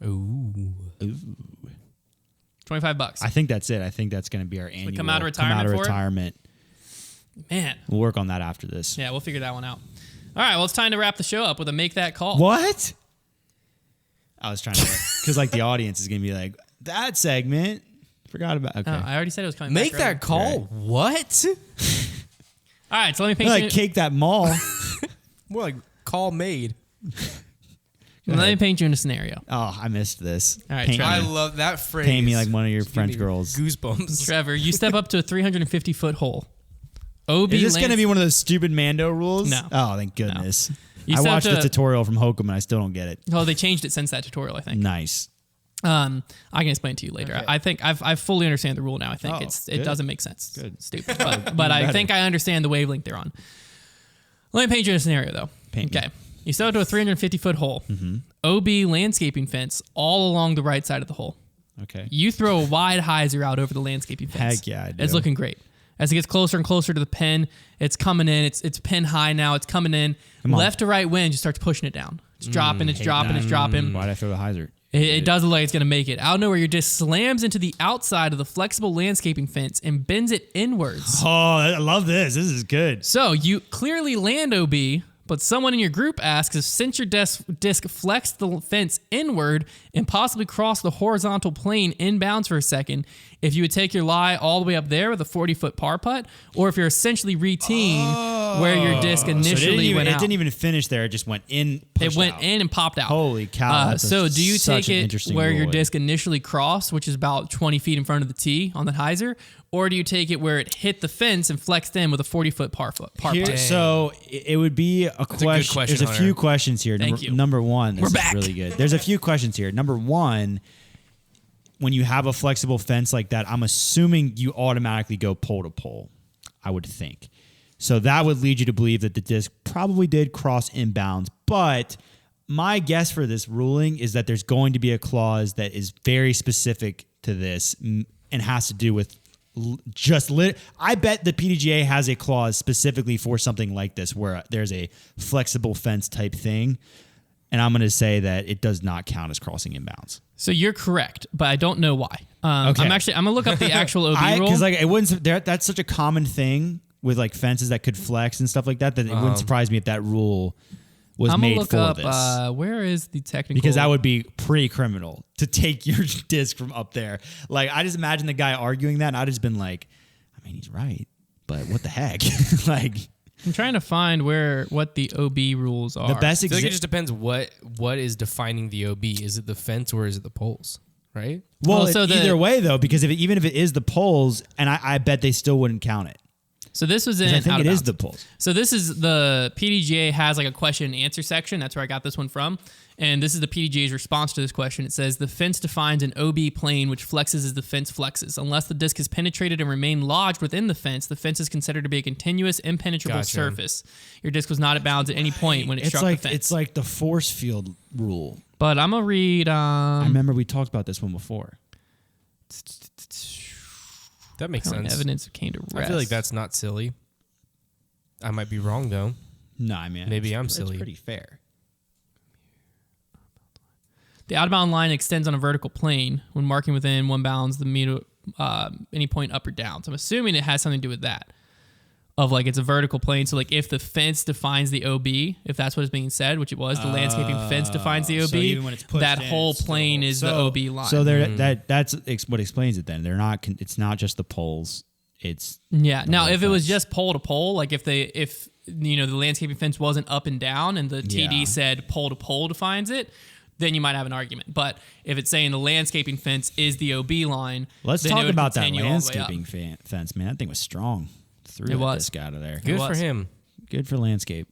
Ooh. $25. I think that's it. I think that's gonna be our annual come out of retirement for it? retirement. Man. We'll work on that after this. Yeah, we'll figure that one out. All right, well, it's time to wrap the show up with a Make That Call. What? I was trying to, because like the audience is gonna be like, that segment. Forgot about. Okay. I already said it was coming. Make back that call. Right. What? All right, so let me paint Like you. cake that mall. More like call made. Let me paint you in a scenario. Oh, I missed this. All right, Paint Trevor. I me. love that phrase. Paint me like one of your Just give French me girls. Goosebumps. Trevor, you step up to a 350-foot hole. OB Is this lands- going to be one of those stupid Mando rules? No. Oh, thank goodness. You I still watched have the to- tutorial from Hokum and I still don't get it. Oh, they changed it since that tutorial, I think. Nice. I can explain it to you later. Okay. I think I fully understand the rule now. I think Oh, it good. doesn't make sense. Good. It's stupid. But I better. think I understand the wavelength they're on. Let me paint you in a scenario, though. Paint me. Okay. You step up to a 350-foot hole. Mm-hmm. OB landscaping fence all along the right side of the hole. Okay. You throw a wide hyzer out over the landscaping fence. Heck yeah, I do. It's looking great. As it gets closer and closer to the pin, it's coming in. It's pin high now. It's coming in. Come on. Left to right wind just starts pushing it down. It's dropping. It's dropping. It's dropping. Why'd I throw the hyzer? It does look like it's going to make it. Out of nowhere, your disc slams into the outside of the flexible landscaping fence and bends it inwards. Oh, I love this. This is good. So you clearly land OB, but someone in your group asks if since your disc flexed the fence inward and possibly crossed the horizontal plane inbounds for a second, if you would take your lie all the way up there with a 40-foot par putt, or if you're essentially re-teeing where your disc initially went out. It didn't even finish there. It just went in. It went in and popped out. Holy cow. That's So do you such take an it interesting where your rule. disc initially crossed, which is about 20 feet in front of the tee on the hyzer, or do you take it where it hit the fence and flexed in with a 40-foot par Here- putt? so it would be a question. question, There's a Hunter. few questions here. Thank you. Number one, this We're is back. really good. There's a few questions here. Number one, when you have a flexible fence like that, I'm assuming you automatically go pole to pole, I would think. So that would lead you to believe that the disc probably did cross inbounds. But my guess for this ruling is that there's going to be a clause that is very specific to this and has to do with I bet the PDGA has a clause specifically for something like this where there's a flexible fence type thing. And I'm going to say that it does not count as crossing inbounds. So you're correct, but I don't know why. Okay. I'm going to look up the actual OB rule. Because like it wouldn't. That's such a common thing with like fences that could flex and stuff like that. That it wouldn't surprise me if that rule was I'm going made to look for up this. where is the technical. Because that would be pretty criminal to take your disc from up there. Like I just imagine the guy arguing that, and I'd just been like, I mean, he's right, but what the heck? Like I'm trying to find what the OB rules are. the best I feel like it example. just depends what is defining the OB. Is it the fence or is it the poles? Right? Well, so either way though, because even if it is the poles, and I bet they still wouldn't count it. So this was in. I think out it of is bounds. the poles. So this is the PDGA has like a question and answer section. That's where I got this one from. And this is the PDGA's response to this question. It says the fence defines an OB plane which flexes as the fence flexes. Unless the disc is penetrated and remained lodged within the fence is considered to be a continuous impenetrable Gotcha. surface. Your disc was not at bounds at any point when it struck the fence. It's like the force field rule. But I'm gonna read. I remember we talked about this one before. That makes current sense. evidence came to rest. I feel like that's not silly. I might be wrong though. No, I mean Maybe I'm it's silly. pretty fair. The out-of-bound line extends on a vertical plane when marking within one bounds the meter, any point up or down. So I'm assuming it has something to do with that. Of like it's a vertical plane. So like if the fence defines the OB, if that's what is being said, which it was, the landscaping fence defines the OB, So even when it's pushed that in, whole it's still- plane is the OB line. So that's what explains it. Then they're not. It's not just the poles. It's yeah. Now whole if it was fence. just pole to pole, like if the landscaping fence wasn't up and down and the TD Yeah. said pole to pole defines it, then you might have an argument. But if it's saying the landscaping fence is the OB line, Let's then it talk would about that continue all the way up. landscaping fence, man. That thing was strong. Threw It that was. disc out of there. Good for was. him. Good for landscape.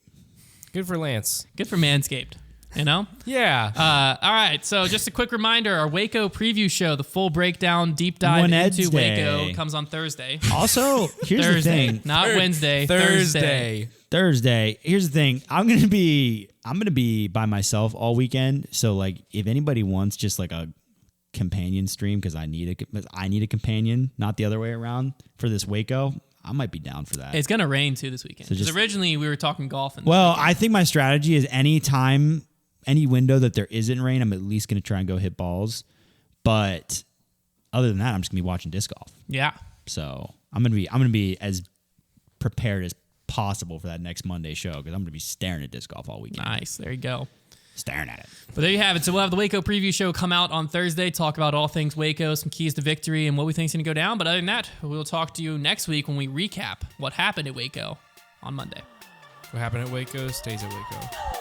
Good for Lance. Good for Manscaped, you know? Yeah. All right, so just a quick reminder, our Waco preview show, the full breakdown, deep dive Wednesday. into Waco comes on Thursday. Also, here's the Thursday, thing. not Wednesday, Thursday. Thursday. Here's the thing. I'm gonna be by myself all weekend. So like, if anybody wants just like a companion stream, because I need a companion, not the other way around for this Waco, I might be down for that. It's going to rain too this weekend. So Because just- originally we were talking golf. Well, I think my strategy is any window that there isn't rain, I'm at least going to try and go hit balls. But other than that, I'm just going to be watching disc golf. yeah. So I'm going to be as prepared as possible for that next Monday show because I'm going to be staring at disc golf all weekend. Nice. There you go. staring at it. But there you have it. So we'll have the Waco preview show come out on Thursday, talk about all things Waco, some keys to victory, and what we think is going to go down. But other than that, we'll talk to you next week when we recap what happened at Waco on Monday. What happened at Waco stays at Waco.